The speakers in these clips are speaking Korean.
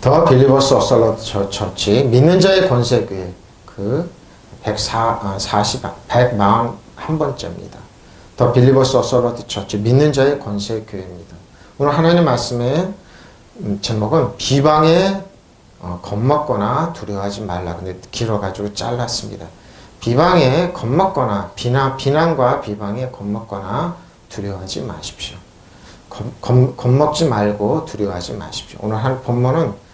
더 빌리버스 어설러트 처치 믿는 자의 권세교회 그 141번째입니다. 더 빌리버스 어설러트 처치 믿는 자의 권세교회입니다. 오늘 하나님 말씀의 제목은 비방에 겁먹거나 두려워하지 말라. 근데 길어가지고 잘랐습니다. 비방에 겁먹거나 비난과 비방에 겁먹거나 두려워하지 마십시오. 겁먹지 말고 두려워하지 마십시오. 오늘 한 본문은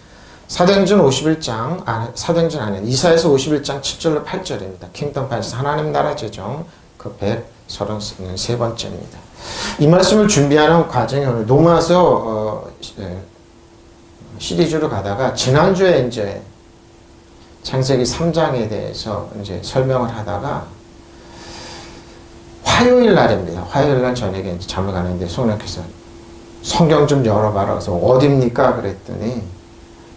사도행전 51장, 사도행전 아니에요. 이사야서 51장 7절로 8절입니다. 킹덤 파이스 하나님 나라 재정 그 133번째입니다. 이 말씀을 준비하는 과정이 오늘 로마서 시리즈로 가다가 지난주에 이제 창세기 3장에 대해서 이제 설명을 하다가 화요일 날입니다. 화요일 날 저녁에 이제 잠을 가는데 성령께서 성경 좀 열어봐라. 그래서 어딥니까? 그랬더니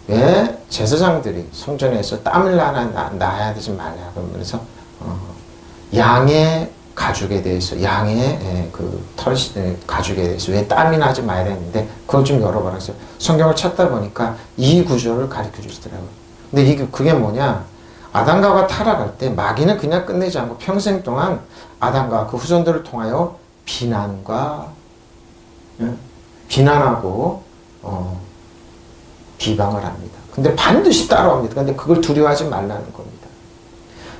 왜 제사장들이 성전에서 땀을 나야 되지 말라. 그래서 양의 가죽에 대해서 양의 그 가죽에 대해서 왜 땀이 나지 말라 했는데 그걸 좀 열어봐라. 그래서 성경을 찾다 보니까 이 구절을 가르쳐 주시더라고요. 근데 그게 뭐냐? 아담과 하와가 타락할 때 마귀는 그냥 끝내지 않고 평생 동안 아담과 그 후손들을 통하여 비난하고 비방을 합니다. 근데 반드시 따라옵니다. 근데 그걸 두려워하지 말라는 겁니다.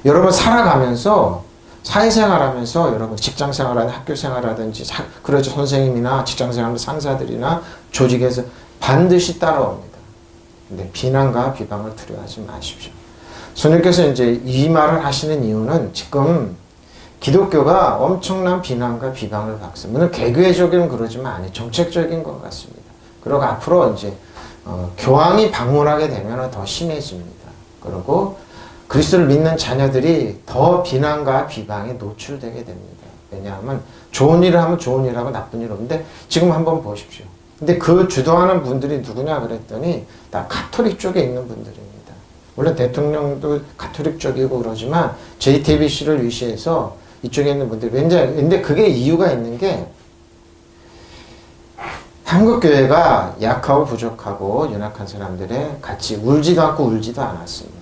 여러분 살아가면서 사회생활하면서 여러분 직장생활하든 학교생활하든지 그렇죠. 선생님이나 직장생활 상사들이나 조직에서 반드시 따라옵니다. 근데 비난과 비방을 두려워하지 마십시오. 성령께서 이제 이 말을 하시는 이유는 지금 기독교가 엄청난 비난과 비방을 받습니다. 물론 개교회적인 그러지만 아니 정책적인 것 같습니다. 그리고 앞으로 이제 교황이 방문하게 되면 더 심해집니다. 그리고 그리스도를 믿는 자녀들이 더 비난과 비방에 노출되게 됩니다. 왜냐하면 좋은 일을 하면 좋은 일하고 나쁜 일 없는데 지금 한번 보십시오. 근데 그 주도하는 분들이 누구냐 그랬더니 다 가톨릭 쪽에 있는 분들입니다. 물론 대통령도 가톨릭 쪽이고 그러지만 JTBC를 위시해서 이쪽에 있는 분들이 근데 그게 이유가 있는 게 한국교회가 약하고 부족하고 연약한 사람들의 같이 울지도 않고 울지도 않았습니다.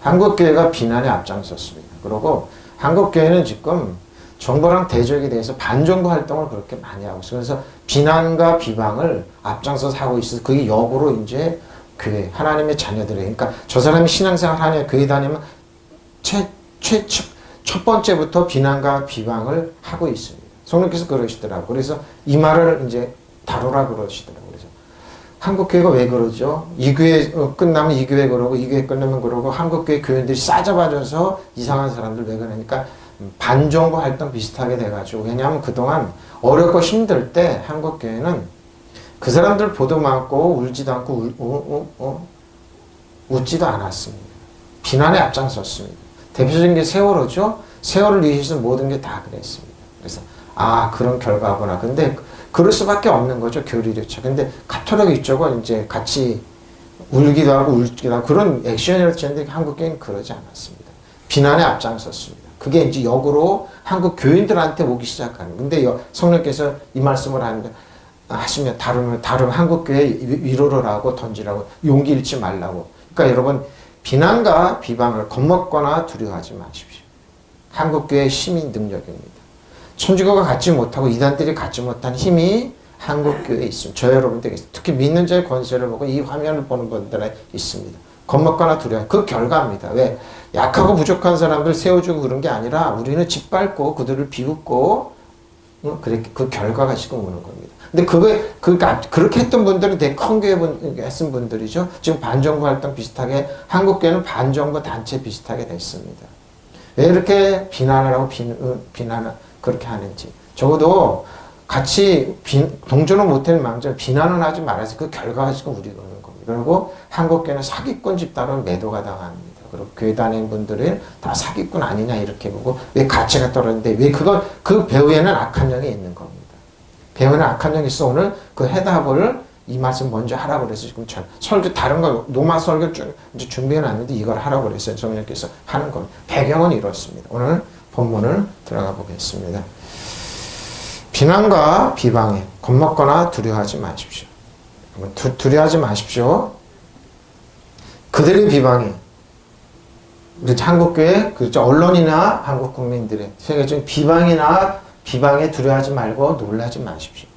한국교회가 비난에 앞장섰습니다. 그리고 한국교회는 지금 정부랑 대적에 대해서 반정부 활동을 그렇게 많이 하고 있어요. 그래서 비난과 비방을 앞장서서 하고 있어서 그게 역으로 이제 교회, 하나님의 자녀들이 그러니까 저 사람이 신앙생활 하냐 교회 다니면 첫 번째부터 비난과 비방을 하고 있습니다. 성령께서 그러시더라고요. 그래서 이 말을 이제 다루라 그러시더라고요. 그래서 한국교회가 왜 그러죠? 이 교회 끝나면 이 교회 그러고 이 교회 끝나면 그러고 한국교회 교인들이 싸잡아져서 이상한 사람들 왜 그러니까 반정부 활동 비슷하게 돼가지고 왜냐하면 그동안 어렵고 힘들 때 한국교회는 그 사람들 보도 많고 울지도 않고 웃지도 않았습니다. 비난에 앞장섰습니다. 대표적인 게 세월호죠. 세월을 위해서 모든 게 다 그랬습니다. 그래서 그런 결과구나. 근데 그럴 수밖에 없는 거죠. 교리력차. 근데 가톨릭 이쪽은 이제 같이 울기도 하고 울기도 하고 그런 액션이라고 했는데 한국교회는 그러지 않았습니다. 비난에 앞장섰습니다. 그게 이제 역으로 한국 교인들한테 오기 시작하는. 근데 성령께서 이 말씀을 하시면 다루면 한국교회 위로를 하고 던지라고 용기 잃지 말라고. 그러니까 여러분 비난과 비방을 겁먹거나 두려워하지 마십시오. 한국교회의 힘이 능력입니다. 천주교가 갖지 못하고 이단들이 갖지 못한 힘이 한국교회에 있습니다. 저 여러분들에게 특히 믿는 자의 권세를 보고 이 화면을 보는 분들에 있습니다. 겁먹거나 두려워. 그 결과입니다. 왜? 약하고 부족한 사람들 세워주고 그런 게 아니라 우리는 짓밟고 그들을 비웃고 그 결과가 지금 오는 겁니다. 근데 그렇게 했던 분들은 되게 큰 교회 했은 분들이죠. 지금 반정부 활동 비슷하게 한국교회는 반정부 단체 비슷하게 됐습니다. 왜 이렇게 비난을 하고 비난을 그렇게 하는지. 적어도 같이 동조는 못할 망정 비난은 하지 말아서 그 결과가 지금 우리가 오는 겁니다. 그리고 한국교회는 사기꾼 집단으로 매도가 당합니다. 그리고 교회 다니는 분들은 다 사기꾼 아니냐 이렇게 보고 왜 가치가 떨어지는데 왜 그 배후에는 악한 영이 있는 겁니다. 배후에는 악한 영이 있어. 오늘 그 해답을 이 말씀 먼저 하라고 그래서 지금 설교 다른 거 노마 설교 이제 준비해 놨는데 이걸 하라고 그랬어요. 성령께서 하는 겁니다. 배경은 이렇습니다. 오늘 본문을 들어가 보겠습니다. 비난과 비방에 겁먹거나 두려워하지 마십시오. 두려워하지 마십시오. 그들의 비방이 우리 한국교회 그렇죠 언론이나 한국 국민들의 세계적인 비방이나 비방에 두려워하지 말고 놀라지 마십시오.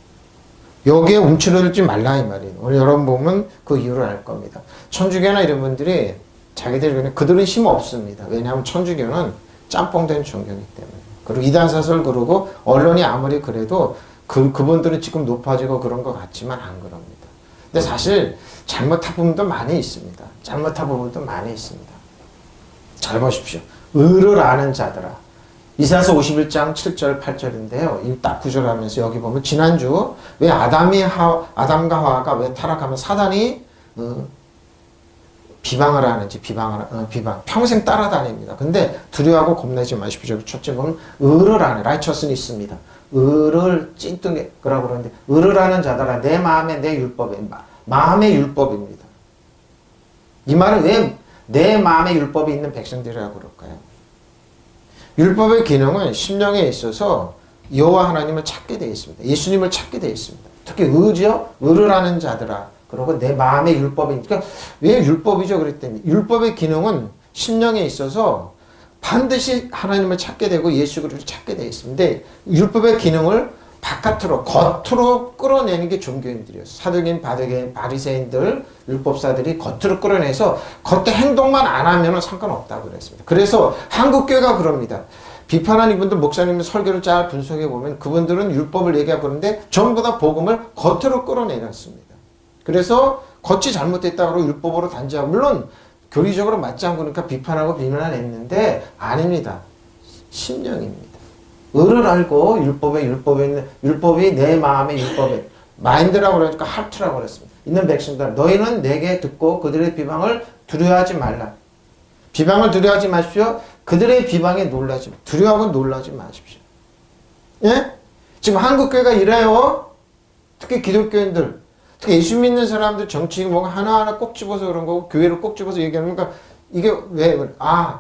여기에 움츠러들지 말라 이 말이에요. 오늘 여러분 보면 그 이유를 알 겁니다. 천주교나 이런 분들이 자기들이 그들은 힘 없습니다. 왜냐하면 천주교는 짬뽕된 종교이기 때문에. 그리고 이단사설 그러고 언론이 아무리 그래도 그분들은 지금 높아지고 그런 것 같지만 안 그럽니다. 근데 사실 잘못한 부분도 많이 있습니다. 잘못한 부분도 많이 있습니다. 잘 보십시오. 의를 아는 자들아. 이사야서 51장 7절 8절인데요. 이 딱 구절하면서 여기 보면 지난주 왜 아담과 하와가 왜 타락하면 사단이 비방을 하는지 비방 평생 따라다닙니다. 근데 두려워하고 겁내지 마십시오. 첫째 보면 의를 아는 righteous는 있습니다. 의를 찐뚱이 그러고 그러는데 의를 아는 자들아 내 마음에 내 율법에 마음의 율법입니다. 이 말은 왜 내 마음의 율법이 있는 백성들이라고 그럴까요? 율법의 기능은 심령에 있어서 여호와 하나님을 찾게 되어 있습니다. 예수님을 찾게 되어 있습니다. 특히 의죠? 의를 아는 자들아. 그리고 내 마음의 율법이니까 왜 율법이죠? 그랬더니 율법의 기능은 심령에 있어서 반드시 하나님을 찾게 되고 예수 그리스도를 찾게 되어 있습니다. 율법의 기능을 바깥으로 겉으로 끌어내는 게 종교인들이었어요. 사두개인, 바두개인, 바리새인들, 율법사들이 겉으로 끌어내서 겉에 행동만 안 하면 상관없다고 그랬습니다. 그래서 한국교회가 그럽니다. 비판한 이분들 목사님 설교를 잘 분석해 보면 그분들은 율법을 얘기하고 그러는데 전부 다 복음을 겉으로 끌어내렸습니다. 그래서 겉이 잘못됐다고 율법으로 단죄하고 물론 교리적으로 맞지 않고 그러니까 비판하고 비난했는데 아닙니다. 심령입니다. 의를 알고 율법이 내 마음의 율법에 마인드라고 그러니까 하트라고 그랬습니다. 있는 백성들 너희는 내게 듣고 그들의 비방을 두려워하지 말라. 비방을 두려워하지 마십시오. 그들의 비방에 놀라지 두려워하고 놀라지 마십시오. 예? 지금 한국교회가 이래요. 특히 기독교인들 특히 예수 믿는 사람들 정치 뭐 하나하나 꼭 집어서 그런 거고 교회를 꼭 집어서 얘기하는 거니까 이게 왜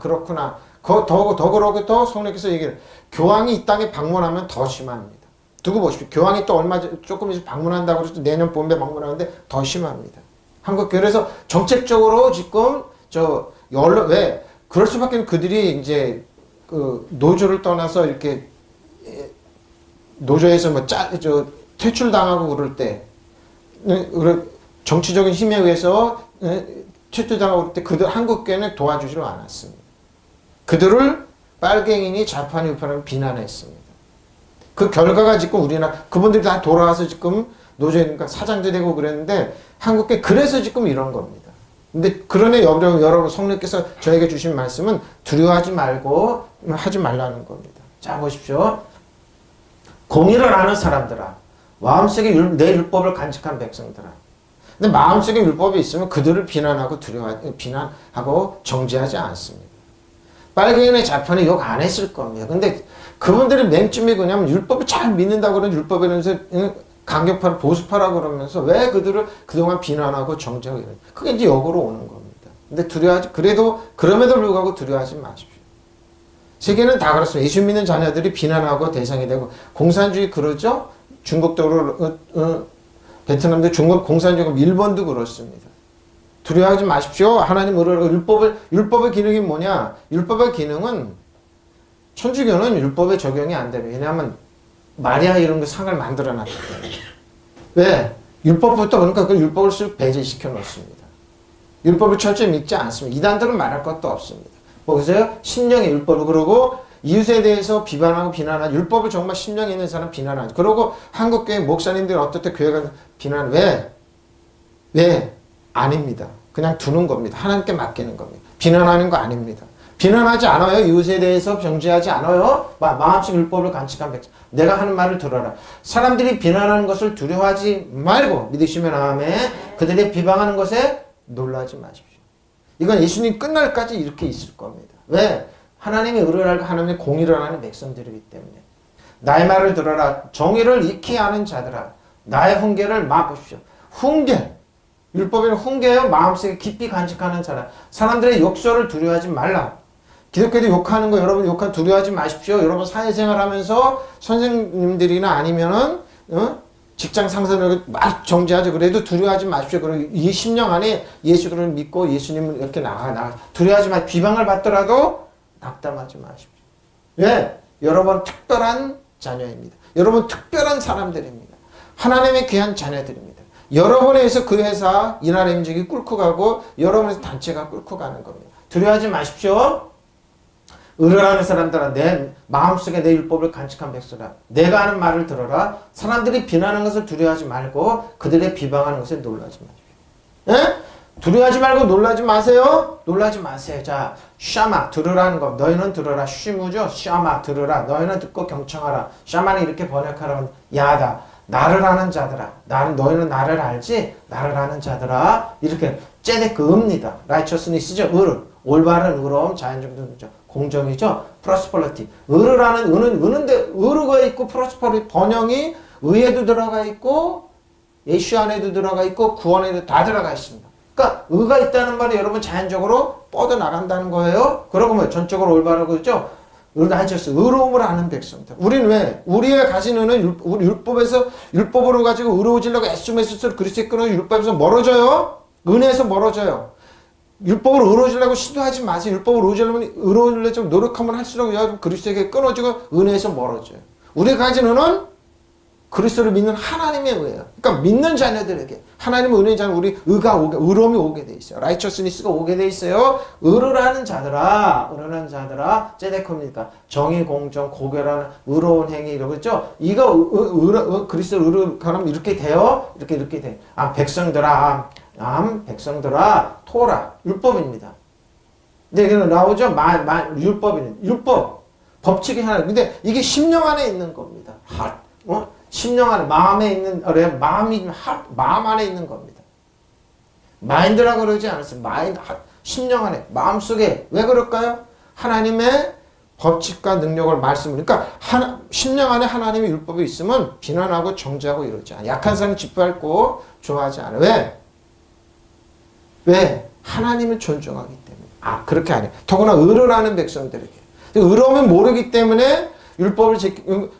그렇구나. 더 그러고 더 성령께서 얘기를 교황이 이 땅에 방문하면 더 심합니다. 두고 보십시오. 교황이 또 조금 있으면 방문한다고 해서 내년 봄에 방문하는데 더 심합니다. 한국교회에서 정책적으로 지금 왜 그럴 수밖에 그들이 이제 노조를 떠나서 이렇게 노조에서 퇴출당하고 그럴 때 정치적인 힘에 의해서 퇴출당하고 그럴 때 그들 한국교회는 도와주지를 않았습니다. 그들을 빨갱이니 좌파니 우파니 비난했습니다. 그 결과가 지금 그분들이 다 돌아와서 지금 노조니까 사장도 되고 그랬는데 한국교회 그래서 지금 이런 겁니다. 근데 그러네 여러분 성령께서 저에게 주신 말씀은 두려워하지 말고 하지 말라는 겁니다. 자 보십시오. 공의를 아는 사람들아 마음속에 내 율법을 간직한 백성들아. 근데 마음속에 율법이 있으면 그들을 비난하고 비난하고 정죄하지 않습니다. 빨갱이나 좌파는 욕 안 했을 겁니다. 근데 그분들이 맨쯤에 그냥 율법을 잘 믿는다고 그러는 율법에 대해서 강경파를 보수파라고 그러면서 왜 그들을 그동안 비난하고 정죄하고 이런 그게 이제 역으로 오는 겁니다. 근데 그럼에도 불구하고 두려워하지 마십시오. 세계는 다 그렇습니다. 예수 믿는 자녀들이 비난하고 대상이 되고 공산주의 그러죠? 중국도 베트남도 중국 공산주의 일본도 그렇습니다. 두려워하지 마십시오. 하나님 율법의 기능이 뭐냐? 율법의 기능은 천주교는 율법에 적용이 안 됩니다. 왜냐하면 마리아 이런 거 상을 만들어 놨기 때문에. 왜? 율법부터 그러니까 그 율법을 쓱 배제시켜 놓습니다. 율법을 철저히 믿지 않습니다. 이단들은 말할 것도 없습니다. 보세요. 심령의 율법을 그러고 이웃에 대해서 비난하고 비난하는 율법을 정말 심령에 있는 사람 비난하죠. 그러고 한국교회 목사님들 어떨 때 교회가 비난 왜? 아닙니다. 그냥 두는 겁니다. 하나님께 맡기는 겁니다. 비난하는 거 아닙니다. 비난하지 않아요. 이웃에 대해서 정죄하지 않아요. 마음속 율법을 간직한 백성. 내가 하는 말을 들어라. 사람들이 비난하는 것을 두려워하지 말고 믿으시면 아멘. 그들의 비방하는 것에 놀라지 마십시오. 이건 예수님 끝날까지 이렇게 있을 겁니다. 왜? 하나님의 의를 알고 하나님의 공의를 하는 백성들이기 때문에. 나의 말을 들어라. 정의를 익히 아는 자들아. 나의 훈계를 막으십시오. 훈계. 율법에는 훈계요. 마음속에 깊이 간직하는 사람. 사람들의 욕설을 두려워하지 말라. 기독교도 욕하는 거 여러분 두려워하지 마십시오. 여러분 사회생활 하면서 선생님들이나 아니면은 직장 상사를 막 정죄하죠. 그래도 두려워하지 마십시오. 그리고 이 10년 안에 예수를 믿고 예수님을 이렇게 나가. 두려워하지 마. 비방을 받더라도 낙담하지 마십시오. 왜? 여러분 특별한 자녀입니다. 여러분 특별한 사람들입니다. 하나님의 귀한 자녀들입니다. 여러분에 의해서 그 회사, 이나라 임직이 끌고 가고 여러분의 단체가 끌고 가는 겁니다. 두려워하지 마십시오. 의뢰하는 사람들아 내 마음속에 내 율법을 간직한 백성아 내가 하는 말을 들어라. 사람들이 비난하는 것을 두려워하지 말고 그들의 비방하는 것에 놀라지 마십시오. 예? 두려워하지 말고 놀라지 마세요. 놀라지 마세요. 자, 샤마 들으라는 거. 너희는 들어라. 쉬무죠. 샤마 들으라. 너희는 듣고 경청하라. 샤마는 이렇게 번역하라면 야다. 나를 아는 자들아. 너희는 나를 알지? 나를 아는 자들아. 이렇게 째데크 읍니다. righteousness죠. 올바른 의로움, 자연정도죠. 공정이죠. prosperity. 의르라는 의는데 의르가 있고 prosperity 번영이 의에도 들어가 있고 예수 안에도 들어가 있고 구원에도 다 들어가 있습니다. 그러니까 의가 있다는 말이 여러분 자연적으로 뻗어나간다는 거예요. 그러고 뭐 전적으로 올바르고 그죠? 의로움을 아는 백성들. 우리는 왜? 우리가 가진 의는 우리 율법으로 가지고 의로워지려고 애쓰면서 그리스도의 끊어 율법에서 멀어져요. 은혜에서 멀어져요. 율법으로 의로워지려고 시도하지 마세요. 율법으로 의로워지려고 노력하면 할수록 여러분 그리스도에게 끊어지고 은혜에서 멀어져요. 우리가 가진 의는 그리스도를 믿는 하나님의 의예요. 그러니까 믿는 자녀들에게 하나님의 은혜의 자녀 우리 의로움이 오게 돼 있어요. 라이처스니스가 오게 돼 있어요. 의로라는 자들아 째데코입니까? 정의, 공정, 고결한 의로운 행위 이러고 있죠. 이거 그리스도 의로하면 이렇게 돼요. 이렇게 돼. 백성들아 토라 율법입니다. 근데 여기는 나오죠. 율법 법칙이 하나. 근데 이게 심령 안에 있는 겁니다. 심령 안에 마음에 있는 마음 안에 있는 겁니다. 마인드라고 그러지 않았어요. 심령 안에 마음속에 왜 그럴까요? 하나님의 법칙과 능력을 말씀을 그러니까 심령 안에 하나님의 율법이 있으면 비난하고 정죄하고 이러지 않아요. 약한 사람은 짓밟고 좋아하지 않아요. 왜? 하나님을 존중하기 때문에. 그렇게 안 해요. 더구나 의로라는 백성들에게. 의로움을 모르기 때문에 율법을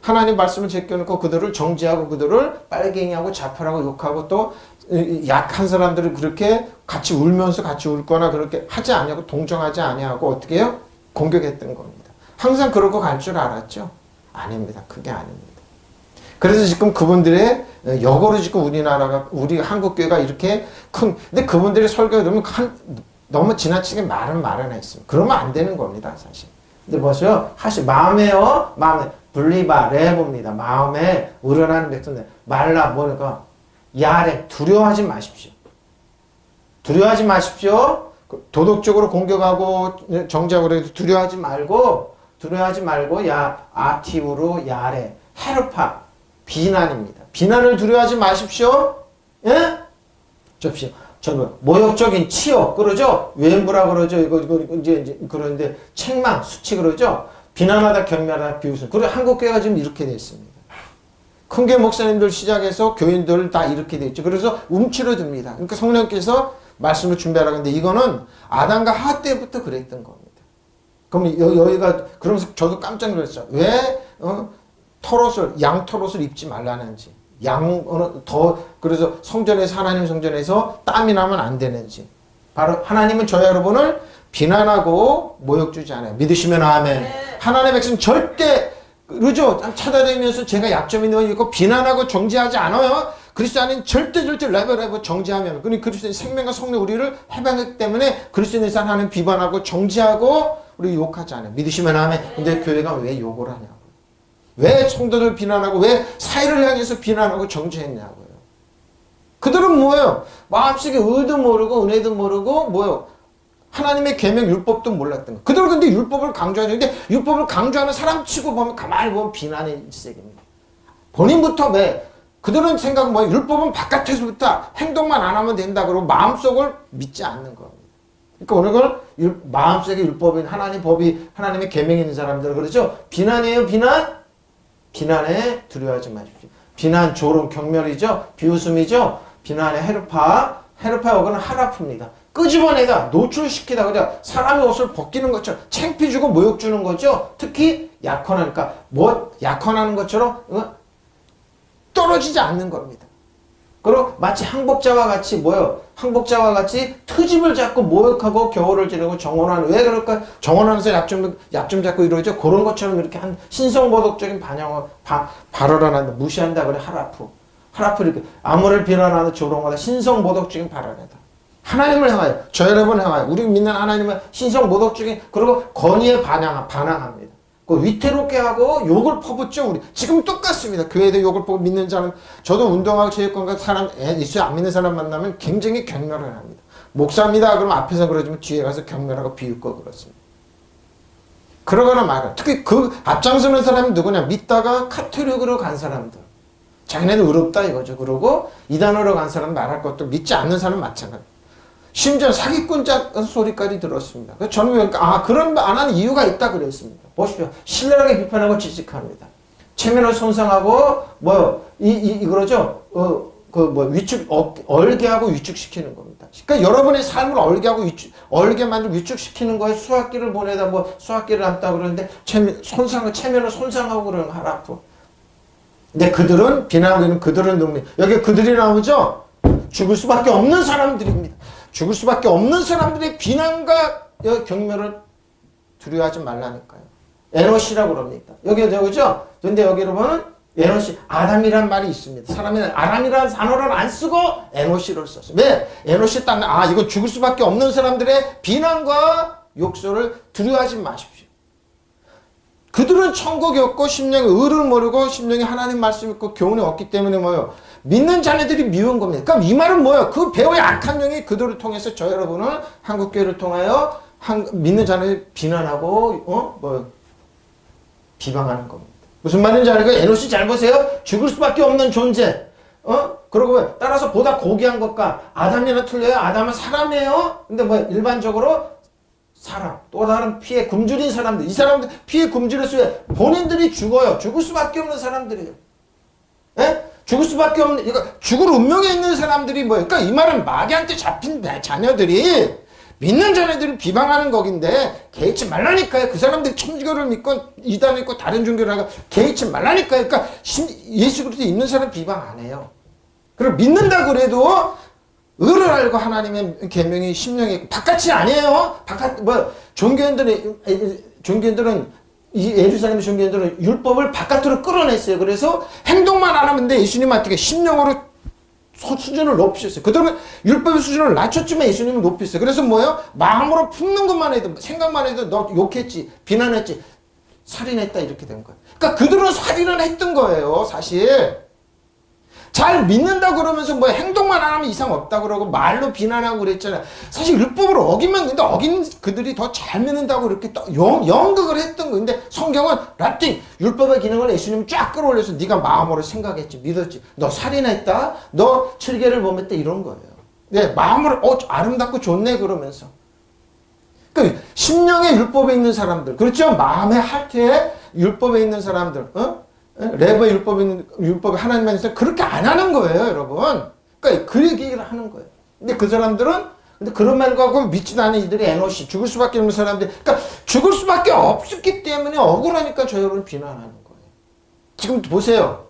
하나님 말씀을 제껴놓고 그들을 정죄하고 그들을 빨갱이하고 자살하고 욕하고 또 약한 사람들을 그렇게 같이 울면서 같이 울거나 그렇게 하지 아니하고 동정하지 아니하고 어떻게 해요? 공격했던 겁니다. 항상 그러고 갈 줄 알았죠? 아닙니다. 그게 아닙니다. 그래서 지금 그분들의 역으로 지금 우리 한국교회가 이렇게 근데 그분들의 설교가 너무 지나치게 말은 했습니다. 그러면 안 되는 겁니다, 사실. 근데 보세요. 마음에 분리바, 레봅니다. 마음에 우려나는 백성들. 뭐니까, 야래, 두려워하지 마십시오. 두려워하지 마십시오. 도덕적으로 공격하고 정죄하고 그래도 두려워하지 말고, 아티브로 야래, 헤르파, 비난입니다. 비난을 두려워하지 마십시오. 예? 저는 모욕적인 치욕 그러죠. 외부라 그러죠. 이거 이제 그런데 책망, 수치 그러죠. 비난하다, 경멸하다, 비웃음. 그리고 한국교회가 지금 이렇게 돼 있습니다. 큰교회 목사님들 시작해서 교인들 다 이렇게 돼 있죠. 그래서 움츠러듭니다. 그러니까 성령께서 말씀을 준비하라고 하는데 이거는 아담과 하와 때부터 그랬던 겁니다. 그럼 여기가 그러면서 저도 깜짝 놀랐어요. 왜 양 털옷을 입지 말라는지. 그래서 하나님 성전에서 땀이 나면 안 되는지. 바로 하나님은 저희 여러분을 비난하고 모욕 주지 않아요. 믿으시면 아멘. 네. 하나님의 백성 절대, 그러죠? 찾아다니면서 제가 약점이 있는 거 비난하고 정죄하지 않아요. 그리스도 안에는 절대 레벨 정죄하면. 그리스도의 생명과 성령 우리를 해방했기 때문에 그리스도인에서 하나님 비판하고 정죄하고 우리 욕하지 않아요. 믿으시면 아멘. 근데 교회가 왜 욕을 하냐고. 왜 성도들 비난하고 왜 사회를 향해서 비난하고 정죄했냐고요. 그들은 뭐예요? 마음속에 의도 모르고 은혜도 모르고 뭐예요? 하나님의 계명 율법도 몰랐던 거. 그들은 근데 율법을 강조하는데 율법을 강조하는 사람 치고 보면 가만히 보면 비난의 일색입니다. 본인부터 왜? 그들은 생각 뭐예요? 율법은 바깥에서부터 행동만 안 하면 된다 그러고 마음속을 믿지 않는 겁니다. 그러니까 오늘 마음속에 율법인 하나님의 계명이 있는 사람들 그러죠? 비난이에요, 비난? 비난에 두려워하지 마십시오. 비난, 조롱, 경멸이죠. 비웃음이죠. 비난의 헤르파 역은 하라프입니다. 끄집어내다, 노출시키다, 그냥 사람의 옷을 벗기는 것처럼 창피 주고 모욕 주는 거죠. 특히 약혼하니까 약혼하는 것처럼 떨어지지 않는 겁니다. 그리고 마치 항복자와 같이 뭐요? 항복자와 같이 트집을 잡고 모욕하고 겨울을 지내고 정원하는, 왜 그럴까? 정원하면서 약점 잡고 이러죠. 그런 것처럼 이렇게 한 신성모독적인 발언을 한다. 무시한다 그래. 하라프 이렇게 암호를 비난하는 조롱하다. 신성모독적인 발언이다. 하나님을 향하여, 저 여러분을 향하여, 우리 믿는 하나님은 신성모독적인, 그리고 권위에 반항합니다. 그 위태롭게 하고 욕을 퍼붓죠. 우리 지금 똑같습니다. 교회에도 욕을 퍼붓고 믿는 사람, 저도 운동하고 체육관과 사람, 예수 안 믿는 사람 만나면 굉장히 경멸을 합니다. 목사입니다. 그러면 앞에서 그러지만 뒤에 가서 경멸하고 비웃고 그렇습니다. 그러거나 말아. 특히 그 앞장서는 사람이 누구냐? 믿다가 카톨릭으로 간 사람들. 자기네들 의롭다 이거죠. 그러고 이단으로 간 사람 말할 것도 믿지 않는 사람 마찬가지. 심지어 사기꾼자 소리까지 들었습니다. 저는 그러니까 그런 말 안 하는 이유가 있다 그랬습니다. 보십시오. 신랄하게 비판하고 지식합니다. 체면을 손상하고 그러죠. 얼게하고 위축시키는 겁니다. 그러니까 여러분의 삶을 얼게 만들고 위축시키는 거에 수학기를 보내다 수학기를 한다 그러는데 체면을 손상하고 그러는 하라프. 근데 그들은 비난하고 있는 그들은 누구니? 여기 그들이 나오죠. 죽을 수밖에 없는 사람들입니다. 죽을 수밖에 없는 사람들의 비난과 경멸을 두려워하지 말라니까요. 에노시라고 그럽니다. 여기 저거죠? 근데 여기 여러분은 에노시, 아담이란 말이 있습니다. 사람이 아담이라는 단어를 안 쓰고 에노시를 썼어요. 왜? 에노시 딱, 이거 죽을 수밖에 없는 사람들의 비난과 욕설을 두려워하지 마십시오. 그들은 천국이 없고 심령이 의를 모르고 심령이 하나님 말씀 있고 교훈이 없기 때문에 믿는 자네들이 미운 겁니다. 그럼 이 말은 그 배후의 악한 영이 그들을 통해서 저 여러분은 한국교회를 통하여 믿는 자네들 비난하고 비방하는 겁니다. 무슨 말인지 알고 에노시 잘 보세요. 죽을 수밖에 없는 존재. 그리고 따라서 보다 고귀한 것과 아담이나 틀려요. 아담은 사람이에요. 근데 일반적으로 사람, 또 다른 피에 굶주린 사람들, 이 사람들 피에 굶주렸어요. 본인들이 죽어요. 죽을 수밖에 없는 사람들이에요. 예? 죽을 수밖에 없는, 그러니까 죽을 운명에 있는 사람들이 그러니까 이 말은 마귀한테 잡힌 자녀들이, 믿는 자녀들을 비방하는 거긴데, 개의치 말라니까요. 그 사람들이 천주교를 믿고, 이단을 믿고, 다른 종교를 하고, 개의치 말라니까요. 그러니까, 예수 그리스도 있는 사람 비방 안 해요. 그리고 믿는다고 그래도, 의를 알고 하나님의 계명이 심령에 있고, 바깥이 아니에요. 종교인들은, 이 예루살렘 종교인들은 율법을 바깥으로 끌어냈어요. 그래서 행동만 안 하면 돼. 예수님한테 심령으로 수준을 높이셨어요. 그들은 율법의 수준을 낮췄지만 예수님은 높였어요. 그래서 마음으로 품는 것만 해도, 생각만 해도 너 욕했지, 비난했지, 살인했다 이렇게 된 거예요. 그러니까 그들은 살인을 했던 거예요. 사실. 잘 믿는다고 그러면서 행동만 안 하면 이상 없다고 그러고 말로 비난하고 그랬잖아요. 사실 율법을 어기면 근데 어긴 그들이 더 잘 믿는다고 이렇게 또 연극을 했던 거예요. 근데 성경은 라틴 율법의 기능을 예수님 쫙 끌어올려서 네가 마음으로 생각했지, 믿었지. 너 살인했다, 너 칠계를 범했다 이런 거예요. 네, 마음으로 아름답고 좋네 그러면서. 그러니까 심령의 율법에 있는 사람들, 그렇죠? 마음의 하트에 율법에 있는 사람들, 레버의 율법이 하나님 안에서 그렇게 안 하는 거예요, 여러분. 그러니까 그 얘기를 하는 거예요. 근데 그 사람들은, 근데 그런 말과 하고 믿지도 않은 이들이 에노시, 죽을 수밖에 없는 사람들, 그러니까 죽을 수밖에 없었기 때문에 억울하니까 저 여러분 비난하는 거예요. 지금 보세요.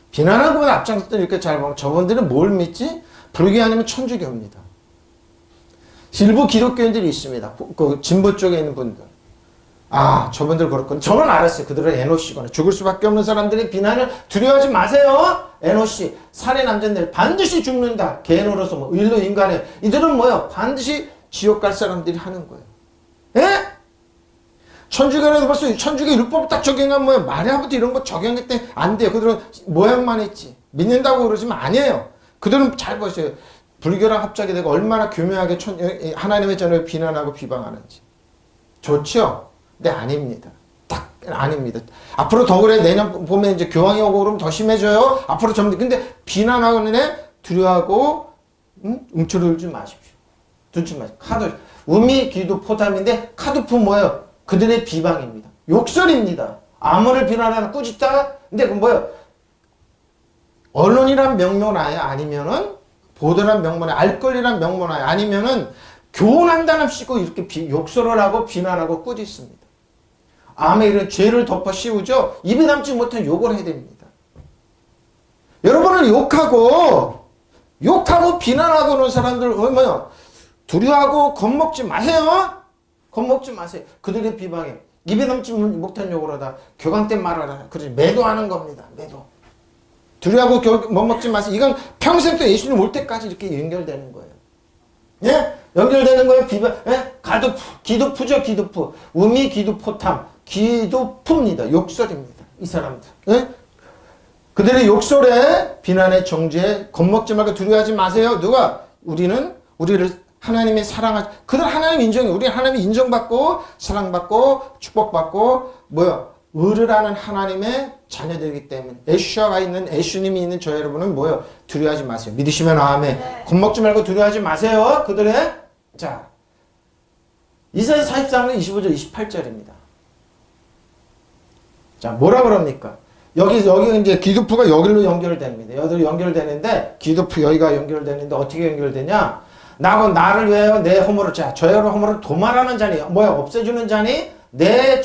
비난하는 것보다 앞장섰던 이렇게 잘 보면 저분들은 뭘 믿지? 불교 아니면 천주교입니다. 일부 기독교인들이 있습니다. 그 진보 쪽에 있는 분들. 저분들 그렇군. 저는 알았어요. 그들은 에노시거나 죽을 수밖에 없는 사람들의 비난을 두려워하지 마세요. 에노시, 살해 남자들 반드시 죽는다. 개노로서 일로 인간에. 이들은 반드시 지옥 갈 사람들이 하는 거예요. 예? 천주교라도 벌써 천주교 율법 딱 적용하면 마리아부터 이런 거 적용했더니 안 돼요. 그들은 모양만 했지. 믿는다고 그러지만 아니에요. 그들은 잘 보세요. 불교랑 합작이 되고 얼마나 교묘하게 하나님의 자녀를 비난하고 비방하는지. 좋죠? 네, 아닙니다. 딱 아닙니다. 앞으로 더 그래. 내년 봄에 이제 교황이 오고 그러면 더 심해져요. 앞으로 근데 비난하는 애 두려워하고 움츠러들지 마십시오. 듣지 마십시오. 우미 기도 포담인데 카두프 뭐예요? 그들의 비방입니다. 욕설입니다. 암호를 비난하는 꾸짖다. 근데 언론이란 명문화에 아니면은 보도란 명문화에 알권리란 명문화에 아니면은 교훈한다는 싣고 이렇게 욕설을 하고 비난하고 꾸짖습니다. 암에 이런 죄를 덮어 씌우죠. 입에 담지 못한 욕을 해야 됩니다. 여러분을 욕하고 비난하고 그런 사람들 뭐야? 두려워하고 겁먹지 마세요. 겁먹지 마세요. 그들의 비방에 입에 넘지 못한 욕을 하다 교광된 말을 하다. 그러지 매도하는 겁니다. 매도. 두려워하고 겁먹지 마세요. 이건 평생 또 예수님 올 때까지 이렇게 연결되는 거예요. 예? 연결되는 거예요. 비방. 예? 기도푸죠. 기도푸. 우미 기도포탐. 기도푸입니다. 욕설입니다. 이 사람들. 예? 그들의 욕설에 비난의 정죄에 겁먹지 말고 두려워하지 마세요. 누가? 우리를 하나님의 사랑하지. 그들 하나님 인정해. 우리 하나님이 인정받고 사랑받고 축복받고 의를 하는 하나님의 자녀들이기 때문에 예수님이 있는 저 여러분은 두려워하지 마세요. 믿으시면 아멘. 네. 겁먹지 말고 두려워하지 마세요. 그들의 자 이사야 43장 25절 28절입니다. 자 뭐라 그럽니까? 여기 이제 기도프가 여기로 연결됩니다. 여기로 연결되는데 기도프 여기가 연결되는데 어떻게 연결되냐? 나를 위하여 내 허물을 저 여러분 허물을 도말하는 자니 없애주는 자니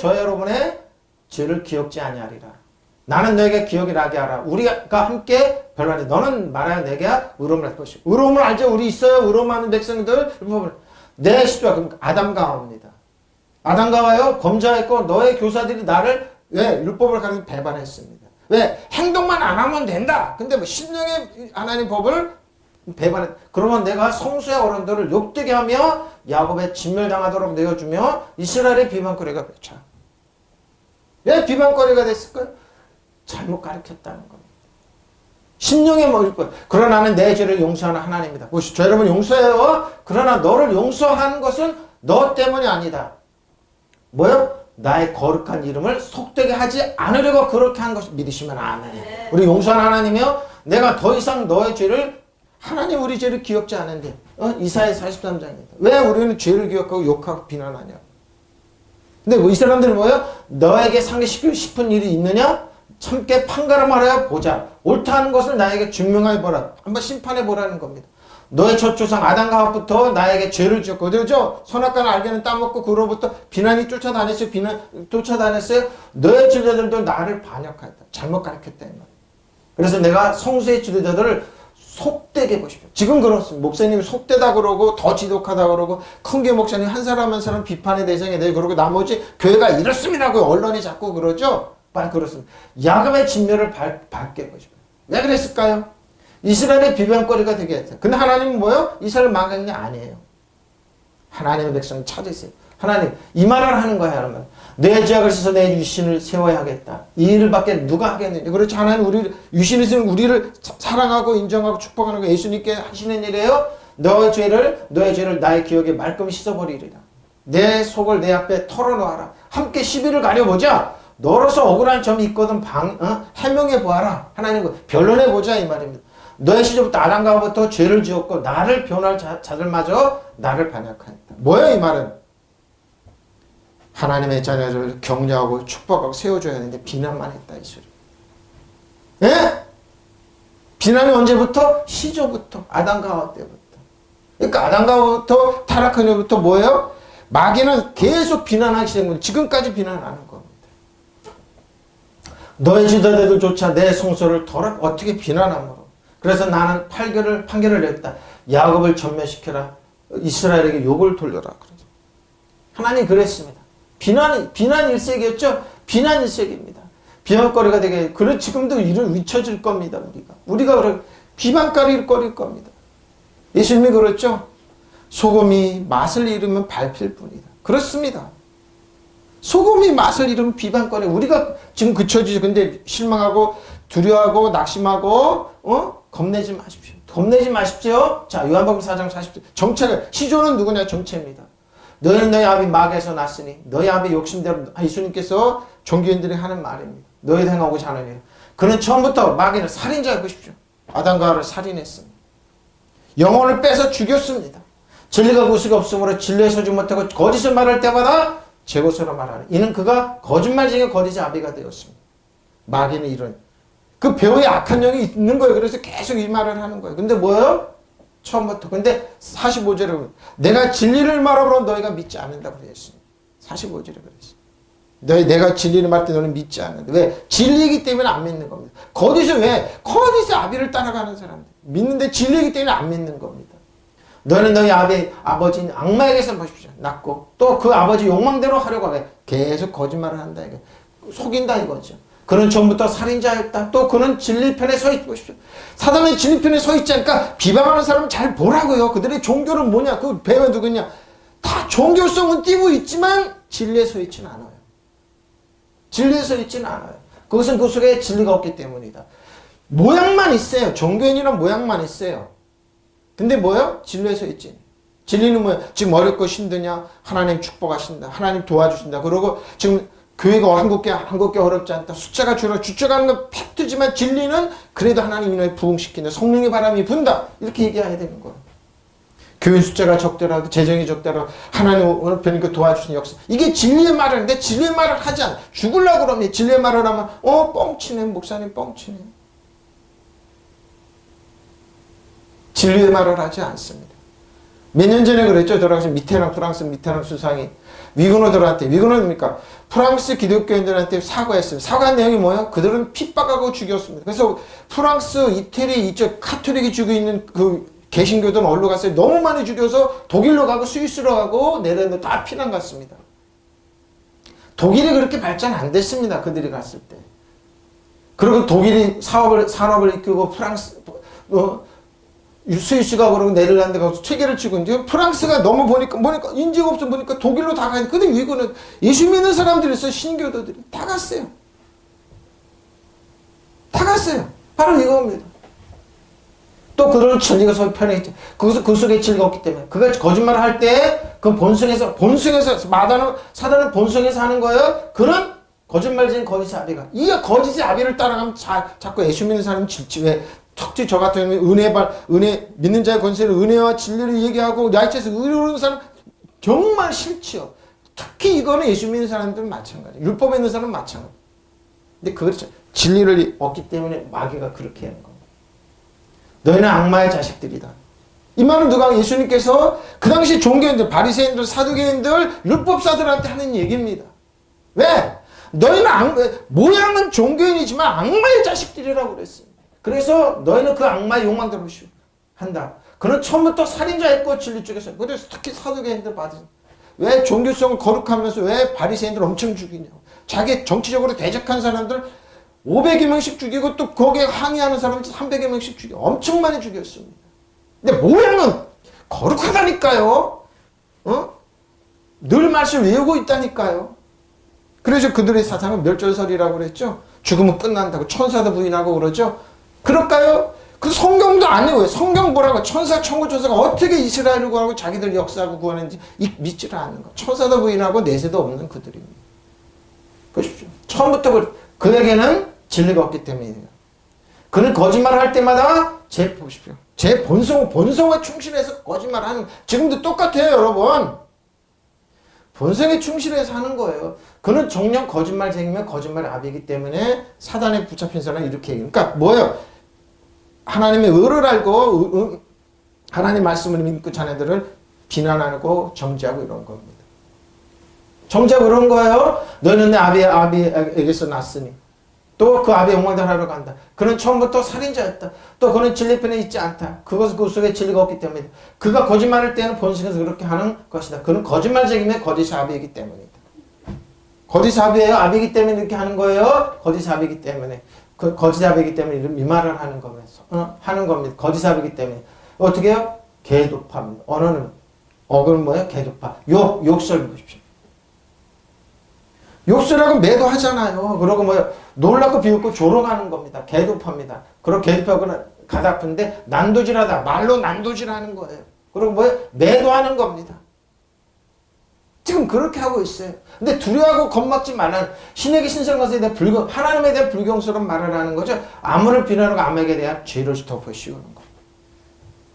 저 여러분의 죄를 기억지 아니하리라. 나는 너에게 기억이 나게 하라. 우리가 함께 별난이 너는 말하여 내게 의로움을 할 것이고 의로움을 알죠. 우리 있어요. 의로움하는 백성들 내 십자가 그러니까 아담과 하와입니다. 아담과 하와요 범죄했고 너의 교사들이 나를 왜 율법을 가르쳐 배반했습니다. 왜 행동만 안 하면 된다. 근데 신령의 하나님 법을 배반했. 그러면 내가 성수의 어른들을 욕되게 하며 야곱의 진멸당하도록 내어주며 이스라엘의 비방거리가 차. 왜 비방거리가 됐을까요? 잘못 가르쳤다는 겁니다. 심령에 먹일 거예요. 그러나 나는 내 죄를 용서하는 하나님이다. 보시죠. 여러분 용서해요. 그러나 너를 용서하는 것은 너 때문이 아니다. 나의 거룩한 이름을 속되게 하지 않으려고 그렇게 한 것을 믿으시면 아멘. 우리 용서하는 하나님이요. 내가 더 이상 너의 죄를 하나님 우리 죄를 기억지 않은데 이사야 43장입니다. 왜 우리는 죄를 기억하고 욕하고 비난하냐. 근데 이 사람들은 너에게 상기시키고 싶은 일이 있느냐? 참게 판가름하여 보자. 옳다는 것을 나에게 증명해 보라. 한번 심판해 보라는 겁니다. 너의 첫 조상 아담과 하와부터 나에게 죄를 지었고 그죠? 선악과는 알게는 따먹고 그로부터 비난이 쫓아다녔어요. 너의 지도자들도 나를 반역하였다. 잘못 가르쳤다. 그래서 내가 성수의 지도자들을 속되게 보십시오. 지금 그렇습니다. 목사님이 속되다 그러고 더 지독하다 그러고 큰교 목사님 한 사람 한 사람 비판의 대상이 되고 그러고 나머지 교회가 이렇습니다고 언론이 자꾸 그러죠. 그렇습니다. 야곱의 진멸을 받게 보십시오. 왜 그랬을까요? 이스라엘의 비방거리가 되게 했어요. 근데 하나님은 이스라엘 망한 게 아니에요. 하나님의 백성을 찾으세요. 하나님 이 말을 하는 거야. 여러분. 내 죄악을 씻어 내 유신을 세워야 하겠다. 이 일을 밖에 누가 하겠느냐. 그렇죠. 하나님 유신을 세우는 우리를 사랑하고 인정하고 축복하는 거 예수님께 하시는 일이에요. 너의 죄를 나의 기억에 말끔히 씻어버리리라. 내 속을 내 앞에 털어놓아라. 함께 시비를 가려보자. 너로서 억울한 점이 있거든 해명해 보아라. 하나님 변론해 보자 이 말입니다. 너의 시절부터 아담과 하와부터 죄를 지었고 나를 변할 자들마저 나를 반역하였다. 뭐야 이 말은? 하나님의 자녀를 격려하고 축복하고 세워줘야 하는데 비난만 했다 이 소리. 예? 비난이 언제부터? 시조부터 아담과 하와 때부터. 그러니까 아담과 하와부터 타락한 후부터 뭐예요? 마귀는 계속 비난하기 시작합니다. 지금까지 비난하는 겁니다. 너의 지도자들조차 내 성소를 어떻게 비난하므로. 그래서 나는 판결을 냈다. 야곱을 전멸시켜라. 이스라엘에게 욕을 돌려라. 그러죠. 하나님 그랬습니다. 비난 1세기였죠? 비난 1세기입니다. 비방거리가 되게, 지금도 이를 위쳐질 겁니다, 우리가 비방거리일 겁니다. 예수님이 그랬죠? 소금이 맛을 잃으면 밟힐 뿐이다. 그렇습니다. 소금이 맛을 잃으면 비방거리. 우리가 지금 그쳐지죠. 근데 실망하고, 두려워하고, 낙심하고, 겁내지 마십시오. 겁내지 마십시오. 자, 요한복음 4장 40절. 시조는 누구냐? 정체입니다. 너희는 너희 아비 마귀에서 났으니 너희 아비 욕심대로 예수님께서 종교인들이 하는 말입니다. 너희 행하고 자느니 그는 처음부터 마귀는 살인자 보십시오. 아담과 하와를 살인했습니다. 영혼을 빼서 죽였습니다. 진리가 구속이 없으므로 진리에 서지 못하고 거짓을 말할 때마다 제 것으로 말하는 이는 그가 거짓말 중에 거짓의 아비가 되었습니다. 마귀는 이런 그 배우의 악한 영이 있는 거예요. 그래서 계속 이 말을 하는 거예요. 근데 뭐예요? 처음부터. 근데 45절에 보면 내가 진리를 말하므로 너희가 믿지 않는다고 그랬습니다. 45절에 그랬어요. 내가 진리를 말할 때 너는 믿지 않는다. 왜? 진리이기 때문에 안 믿는 겁니다. 거짓은 왜? 거짓의 아비를 따라가는 사람들. 믿는데 진리이기 때문에 안 믿는 겁니다. 너는 너희 아버지 악마에게서 보십시오. 낳고 또 그 아버지 욕망대로 하려고 왜? 계속 거짓말을 한다. 이게. 속인다 이거죠. 그는 처음부터 살인자였다. 또 그는 진리편에 서 있고 보십시오. 사단의 진리편에 서 있지 않으니까 비방하는 사람 잘 보라고요. 그들의 종교는 뭐냐? 그 배가 누구냐? 다 종교성은 띄고 있지만 진리에 서 있지는 않아요. 진리에 서 있지는 않아요. 그것은 그 속에 진리가 없기 때문이다. 모양만 있어요. 종교인이란 모양만 있어요. 근데 뭐요? 진리에 서 있지. 진리는 뭐야? 지금 어렵고 힘드냐? 하나님 축복하신다. 하나님 도와주신다. 그러고 지금 교회가 한국교 어렵지 않다. 숫자가 줄어가는 건 팩트지만 진리는 그래도 하나님 인원에 부흥시킨다. 성령의 바람이 분다. 이렇게 얘기해야 되는 거예요. 교회 숫자가 적더라도 재정이 적더라도 하나님 오늘 편이니까 도와주시는 역사. 이게 진리의 말을 하는데 진리의 말을 하지 않아. 죽으려고 그러면 진리의 말을 하면 뻥치네. 목사님 뻥치네. 진리의 말을 하지 않습니다. 몇 년 전에 그랬죠. 돌아가신 프랑스 미테랑 수상이 위그노들한테, 위그노입니까? 프랑스 기독교인들한테 사과했어요. 사과한 내용이 뭐예요? 그들은 핍박하고 죽였습니다. 그래서 프랑스, 이태리, 이쪽 카톨릭이 죽여 있는 그 개신교들은 어디로 갔어요? 너무 많이 죽여서 독일로 가고 스위스로 가고 네덜란드 다 피난 갔습니다. 독일이 그렇게 발전 안 됐습니다. 그들이 갔을 때. 그리고 독일이 산업을 이끌고 프랑스, 스위스가 그러고 네덜란드가 체계를 치고 있는데 프랑스가 너무 보니까 인재가 없어 보니까 독일로 다 가야 돼. 근데 위고는 예수 믿는 사람들이 있어요. 신교도들이 다 갔어요. 다 갔어요. 바로 이겁니다. 또 그들은 진리가 서 편에 있죠. 그 속에 진리가 없기 때문에 그가 거짓말을 할 때 그 본성에서 사단은 본성에서 하는 거예요. 그는 거짓말쟁이 거짓의 아비가 이 거짓의 아비를 따라가면 자꾸 예수 믿는 사람은 질지. 왜? 특히 저 같은 경우는 은혜 믿는 자의 권세를 은혜와 진리를 얘기하고 야이체에서 의로운 사람 정말 싫지요. 특히 이거는 예수 믿는 사람들은 마찬가지. 율법에 있는 사람은 마찬가지. 근데 그렇죠. 진리를 얻기 때문에 마귀가 그렇게 하는 겁니다. 너희는 악마의 자식들이다. 이 말은 누가 예수님께서 그 당시 종교인들, 바리새인들, 사두개인들, 율법사들한테 하는 얘기입니다. 왜? 너희는 모양은 종교인이지만 악마의 자식들이라고 그랬습니다. 그래서 너희는 그 악마의 욕망대로 한다. 그는 처음부터 살인자였고 진리 쪽에서. 그래서 특히 사두개인들 받은. 왜 종교성을 거룩하면서 왜 바리새인들 엄청 죽이냐고. 자기 정치적으로 대적한 사람들 500여 명씩 죽이고 또 거기에 항의하는 사람들 300여 명씩 죽이고 엄청 많이 죽였습니다. 근데 모양은 거룩하다니까요. 늘 말씀 외우고 있다니까요. 그래서 그들의 사상은 멸절설이라고 그랬죠. 죽으면 끝난다고 천사도 부인하고 그러죠. 그럴까요? 그 성경도 아니고요. 성경 보라고 천사, 천구, 천사가 어떻게 이스라엘을 구하고 자기들 역사하고 구하는지 믿지를 않는 거. 천사도 부인하고 내세도 없는 그들입니다. 보십시오. 처음부터 그에게는 진리가 없기 때문이에요. 그는 거짓말을 할 때마다 보십시오. 제 본성에 충실해서 거짓말하는 지금도 똑같아요, 여러분. 본성에 충실해서 하는 거예요. 그는 정녕 거짓말쟁이면 거짓말의 아비이기 때문에 사단에 붙잡힌 사람은 이렇게 얘기해요. 그러니까 뭐예요? 하나님의 의를 알고 하나님 말씀을 믿고 자네들을 비난하고 정죄하고 이런 겁니다. 정죄하고 이런 거예요. 너는 내 아비에게서 났으니 또 그 아비의 욕망대로 하러 간다. 그는 처음부터 살인자였다. 또 그는 진리편에 있지 않다. 그것은 그 속에 진리가 없기 때문이다. 그가 거짓말할 때는 본성에서 그렇게 하는 것이다. 그는 거짓말쟁이면 거짓의 아비이기 때문이다. 거짓의 아비예요. 아비이기 때문에 이렇게 하는 거예요. 거짓의 아비이기 때문에. 그 거짓의 아비이기 때문에 이 말을 하는 거면서 하는 겁니다. 거짓의 아비이기 때문에. 어떻게 해요? 개도파입니다. 언어는 어그는 뭐예요? 개도파. 욕설 보십시오. 욕설하고 매도하잖아요. 그러고 뭐예요? 놀랍고 비웃고 조롱하는 겁니다. 개도파입니다. 그런 개도파가 가다픈데 난도질하다. 말로 난도질하는 거예요. 그리고 뭐예요? 매도하는 겁니다. 지금 그렇게 하고 있어요. 근데 두려워하고 겁먹지 말라는 신에게 신성것에 대한 하나님에 대한 불경스러운 말을 하는 거죠. 암을 비난하고 암에게 대한 죄를 덮어 씌우는 거.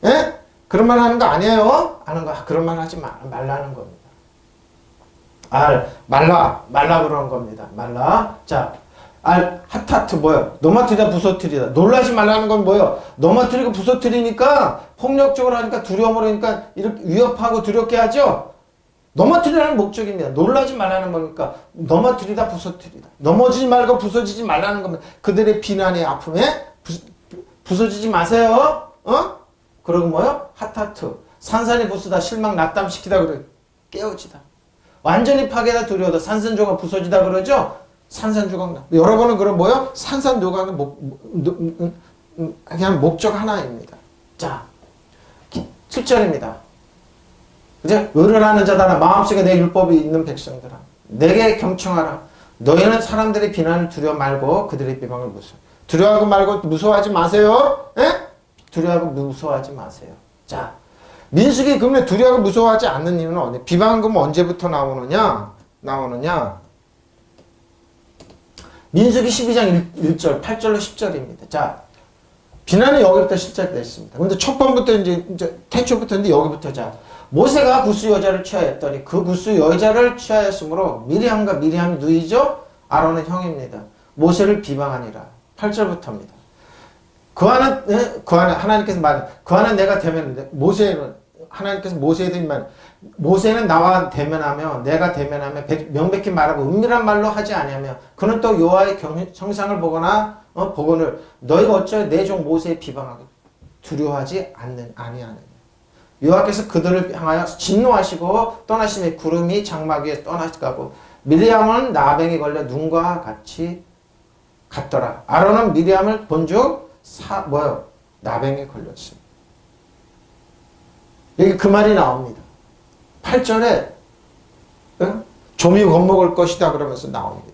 예? 그런 말 하는 거 아니에요? 하는 거. 그런 말 하지 말라는 겁니다. 말라 그러는 겁니다. 말라. 자, 하타트 뭐예요? 노마트리다 부서뜨리다. 놀라지 말라는 건 뭐예요? 노마트리고 부서뜨리니까 폭력적으로 하니까 두려움으로 하니까 이렇게 위협하고 두렵게 하죠? 넘어뜨리라는 목적입니다. 놀라지 말라는 겁니까? 넘어뜨리다 부서뜨리다. 넘어지지 말고 부서지지 말라는 겁니다. 그들의 비난의 아픔에 부서지지 마세요. 그리고 뭐요? 하타트. 산산이 부수다 실망 낙담시키다 그래. 깨어지다. 완전히 파괴다 두려워다. 산산조각 부서지다 그러죠? 산산조각. 여러분은 그럼 뭐요? 산산조각은 그냥 목적 하나입니다. 자, 7절입니다. 이제 의를 하는 자들아 마음속에 내 율법이 있는 백성들아 내게 경청하라. 너희는 사람들의 비난을 두려워 말고 그들의 비방을 무서워. 두려워하고 말고 무서워하지 마세요. 에? 두려워하고 무서워하지 마세요. 자, 민수기 그러면 두려워하고 무서워하지 않는 이유는 어디? 비방금 언제부터 나오느냐? 민수기 12장 1절, 8절로 10절입니다. 자, 비난은 여기부터 시작됐습니다. 근데 첫 번부터 이제 태초부터인데 여기부터 자. 모세가 구스 여자를 취하였더니 그 구스 여자를 취하였으므로 미리암이 누이죠? 아론의 형입니다. 모세를 비방하니라. 8절부터입니다. 그 안은 하나님께서 말해. 그 안은 내가 대면하는데 하나님께서 모세에 대면 모세는 나와 대면하며 내가 대면하며 명백히 말하고 은밀한 말로 하지 아니하며 그는 또 여호와의 형상을 보거늘 너희가 어찌하여 내 종 모세의 비방하게 두려워하지 아니하느냐. 여호와께서 그들을 향하여 진노하시고 떠나심에 구름이 장막 위에 떠나가고 미리암은 나병에 걸려 눈과 같이 같더라. 아론은 미리암을 본즉 나병에 걸렸습니다. 여기 그 말이 나옵니다. 8절에 조미 겁먹을 것이다 그러면서 나옵니다.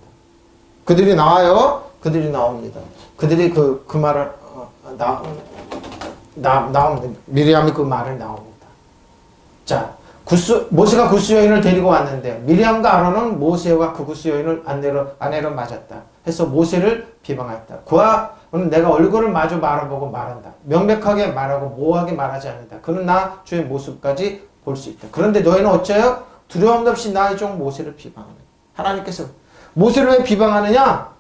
그들이 나와요. 그들이 나옵니다. 그들이 그 말을 나옵니다. 미리암이 그 말을 나옵니다. 자, 모세가 구스 여인을 데리고 왔는데 미리암과 아론은 모세와 그 구스 여인을 아내로 맞았다. 해서 모세를 비방했다. 그와 내가 얼굴을 마주 바라보고 말한다. 명백하게 말하고 모호하게 말하지 않는다. 그는 나 주의 모습까지 볼 수 있다. 그런데 너희는 어째요? 두려움도 없이 나의 종 모세를 비방하느냐. 하나님께서 모세를 왜 비방하느냐?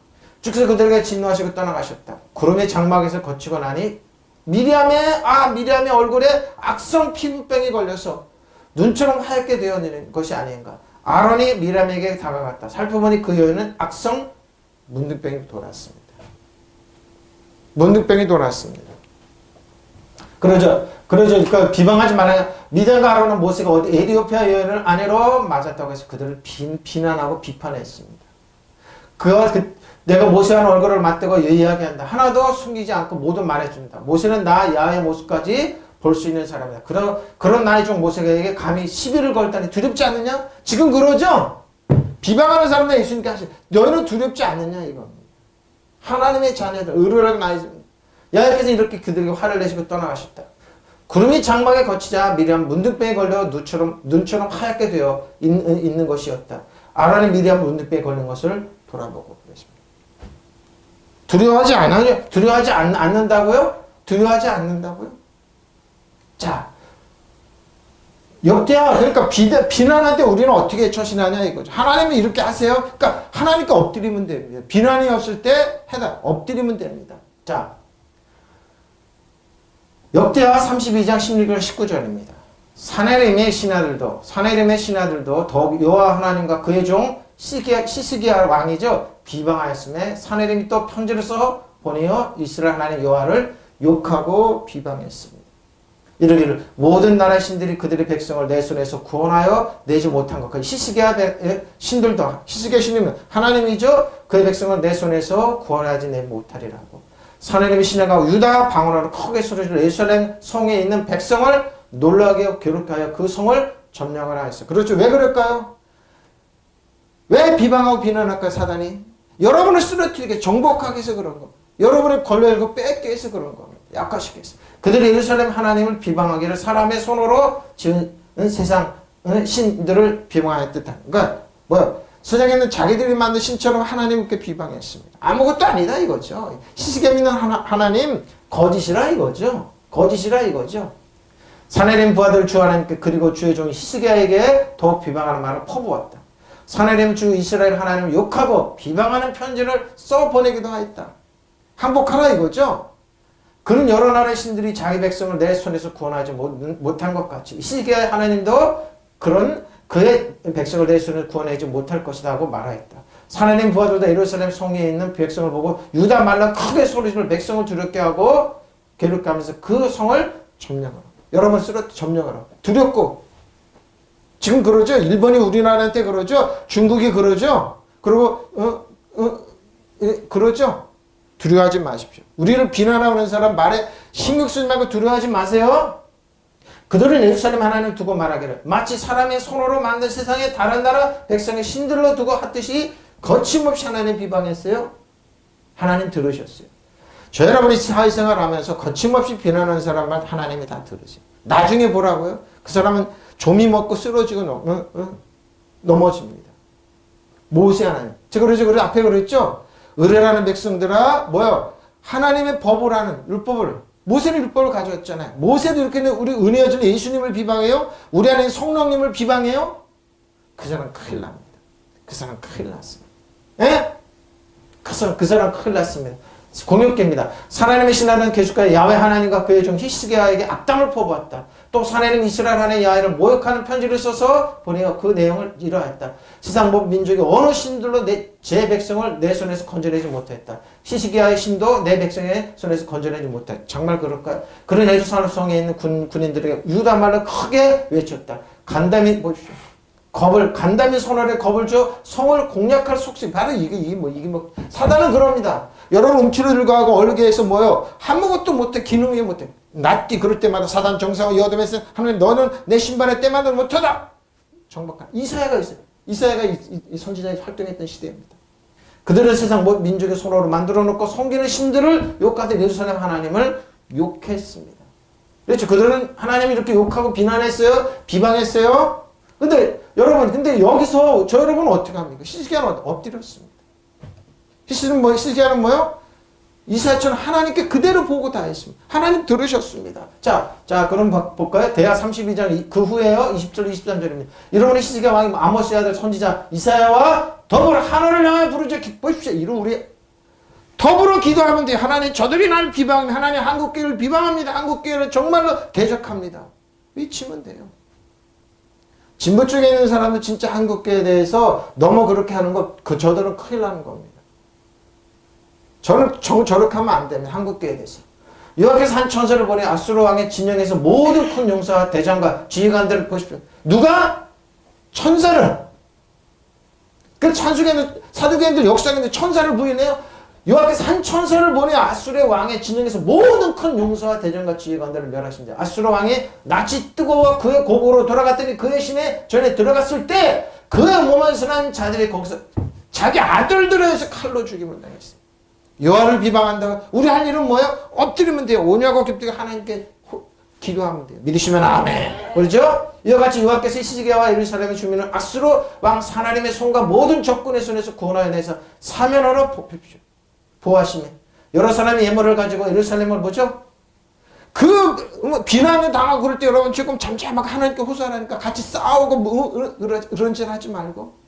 즉시 그들에게 진노하시고 떠나가셨다. 구름의 장막에서 거치고 나니 미리암의 얼굴에 악성 피부병이 걸려서 눈처럼 하얗게 되어지는 것이 아닌가. 아론이 미리암에게 다가갔다. 살펴보니 그 여인은 악성 문둥병이 돌았습니다. 그러니까 비방하지 말아야. 미디안과 아론은 모세가 어디 에티오피아 여인을 아내로 맞았다고 해서 그들을 비난하고 비판했습니다. 내가 모세와는 얼굴을 맞대고 이야기한다. 하나도 숨기지 않고 모두 말해준다. 모세는 나 야훼의 모습까지 볼 수 있는 사람이다. 그런 나의 종 모세에게 감히 시비를 걸다니 두렵지 않느냐? 지금 그러죠? 비방하는 사람들 예수님께 하시 너희는 두렵지 않느냐 이겁니다. 하나님의 자녀들 의로운 나의 야훼께서 이렇게 그들에게 화를 내시고 떠나가셨다. 구름이 장막에 거치자 미리암 문둥병에 걸려 눈처럼 하얗게 되어 있는 것이었다. 아론이 미리암 문둥병에 걸린 것을 돌아보고 그랬습니다. 두려워하지 않는다고요? 두려워하지 않는다고요? 자, 역대하 그러니까 비난할 때 우리는 어떻게 처신하냐 이거죠. 하나님은 이렇게 하세요. 그러니까 하나님께 엎드리면 됩니다. 비난이 없을 때 엎드리면 됩니다. 자, 역대하 32장 16절 19절입니다. 사네림의 신하들도 더욱 여호와 하나님과 그의 종 시스기야 왕이죠. 비방하였음에 사네림이 또 편지를 써 보내어 이스라엘 하나님 여호와를 욕하고 비방했습니다. 이르기를 모든 나라의 신들이 그들의 백성을 내 손에서 구원하여 내지 못한 것. 시스기야 신들도 시스기야 신이면 하나님이죠. 그의 백성을 내 손에서 구원하지 내 못하리라고. 사네림이 시내가 유다 방언으로 크게 소리를 예루살렘 성에 있는 백성을 놀라게 괴롭게 그 성을 점령을 하였어요. 그렇죠. 왜 그럴까요? 왜 비방하고 비난할까요? 사단이? 여러분을 쓰러뜨리게 정복하게 해서 그런 겁니다. 여러분을 걸려들고 뺏게 해서 그런 겁니다. 약화시키게 해서. 그들이 예루살렘 하나님을 비방하기를 사람의 손으로 지은 세상 신들을 비방할 듯한. 그러니까 세상에는 자기들이 만든 신처럼 하나님께 비방했습니다. 아무것도 아니다 이거죠. 시스기야 믿는 하나님 거짓이라 이거죠. 사네림 부하들 주 하나님께 그리고 주의 종 시스기야에게 더욱 비방하는 말을 퍼부었다. 사네림 주 이스라엘 하나님을 욕하고 비방하는 편지를 써 보내기도 하였다. 항복하라 이거죠. 그는 여러 나라의 신들이 자기 백성을 내 손에서 구원하지 못한 것 같이 시스기야 하나님도 그런 그의 백성을 내 손에 구원하지 못할 것이다 하고 말하였다. 하나님 부하들도 예루살렘 성에 있는 백성을 보고 유다 말라 크게 소리지르며 백성을 두렵게 하고 괴롭게하면서 그 성을 점령하라. 여러분 쓰러 점령하라. 두렵고 지금 그러죠. 일본이 우리나라한테 그러죠. 중국이 그러죠. 그리고 그러죠. 두려워하지 마십시오. 우리를 비난하는 사람 말에 신경 쓰지 말고 두려워하지 마세요. 그들은 예루살렘 하나님을 두고 말하기를 마치 사람의 손으로 만든 세상의 다른 나라 백성의 신들로 두고 하듯이 거침없이 하나님 비방했어요. 하나님 들으셨어요. 저 여러분이 사회생활 하면서 거침없이 비난하는 사람만 하나님이 다 들으세요. 나중에 보라고요. 그 사람은 조미 먹고 쓰러지고 넘어집니다. 모세 하나님. 제가 그래서 앞에 그랬죠. 의뢰라는 백성들아 뭐요? 하나님의 법을 하는 율법을 모세는 율법을 가져왔잖아요. 모세도 이렇게 우리 은혜 여전 예수님을 비방해요? 우리 안에 성령님을 비방해요? 그 사람 큰일 납니다. 그 사람 큰일 났습니다. 예? 그 사람 큰일 났습니다. 공역계입니다. 하나님의 신하는 계속하여 야훼 하나님과 그의 종 히스기야에게 악담을 퍼부었다. 또 하나님 이스라엘 하나님 야훼를 모욕하는 편지를 써서 보내어 그 내용을 이러하였다. 세상 모든 민족이 어느 신들로 제 백성을 내 손에서 건져내지 못했다. 히스기야의 신도 내 백성의 손에서 건져내지 못했다. 정말 그럴까요? 그런 예루살렘 성에 있는 군인들에게 유다 말로 크게 외쳤다. 간담이 보십시오. 간담이 손아래 겁을 줘 성을 공략할 속셈. 바로 이게 사단은 그럽니다. 여러분 음치를 들고 하고 얼개에서 뭐요? 아무것도 못해. 기능이 못해. 낫기 그럴 때마다 사단 정사와 여돔에서 하나님 너는 내 신발의 때만은 못하다. 정박한 이사야가 있어요. 이사야가 이 선지자의 활동했던 시대입니다. 그들은 세상 민족의 손으로 만들어 놓고 섬기는 신들을 욕하되 예루살렘 하나님을 욕했습니다. 그렇죠. 그들은 하나님을 이렇게 욕하고 비난했어요. 비방했어요. 근데 여기서 저 여러분은 어떻게 합니까? 히스기야는 엎드렸습니다. 히스기야는 뭐요? 이사야처럼 하나님께 그대로 보고 다 했습니다. 하나님 들으셨습니다. 자, 그럼 볼까요? 대하 32장 그 후에요. 20절 23절입니다. 여러분의 히스기야 왕이 아모스의 아들 선지자 이사야와 더불어 하늘을 향해 부르짖어 보십시오. 우리 더불어 기도하면 돼요. 하나님 저들이 나를 비방합니다. 하나님 한국교회를 비방합니다. 한국교회를 정말로 대적합니다. 외치면 돼요. 진보 쪽에 있는 사람들 진짜 한국교회에 대해서 너무 그렇게 하는 저들은 큰일 나는 겁니다. 저는 저렇게 하면 안 됩니다. 한국교회에 대해서. 여호와께서 한 천사를 보내 아수르 왕의 진영에서 모든 큰 용사와 대장과 지휘관들을 보십시오. 누가? 천사를. 그 사두개인들 역사인데 천사를 부인해요. 여호와께서 한 천사를 보내 아수르 왕의 진영에서 모든 큰 용사와 대장과 지휘관들을 멸하신다. 아수르 왕이 낯이 뜨거워 그의 고국으로 돌아갔더니 그의 신에 전에 들어갔을 때 그의 몸에서 난 자들이 거기서 자기 아들들에 의해서 칼로 죽임을 당했어요. 여호와를 비방한다고 우리 할 일은 뭐예요? 엎드리면 돼요. 오냐고 깁디고 하나님께 기도하면 돼요. 믿으시면 아멘. 그렇죠? 이와 같이 여호와께서 히스기야와 예루살렘의 주민을 아수르 왕 사나림의 손과 모든 적군의 손에서 구원하여 내서 사면으로 뽑히십시오. 보호하시며 여러 사람이 예물을 가지고 예루살렘을 보죠. 비난을 당하고 그럴 때 여러분 조금 잠잠하게 하나님께 호소하라니까 같이 싸우고 그런 짓 하지 말고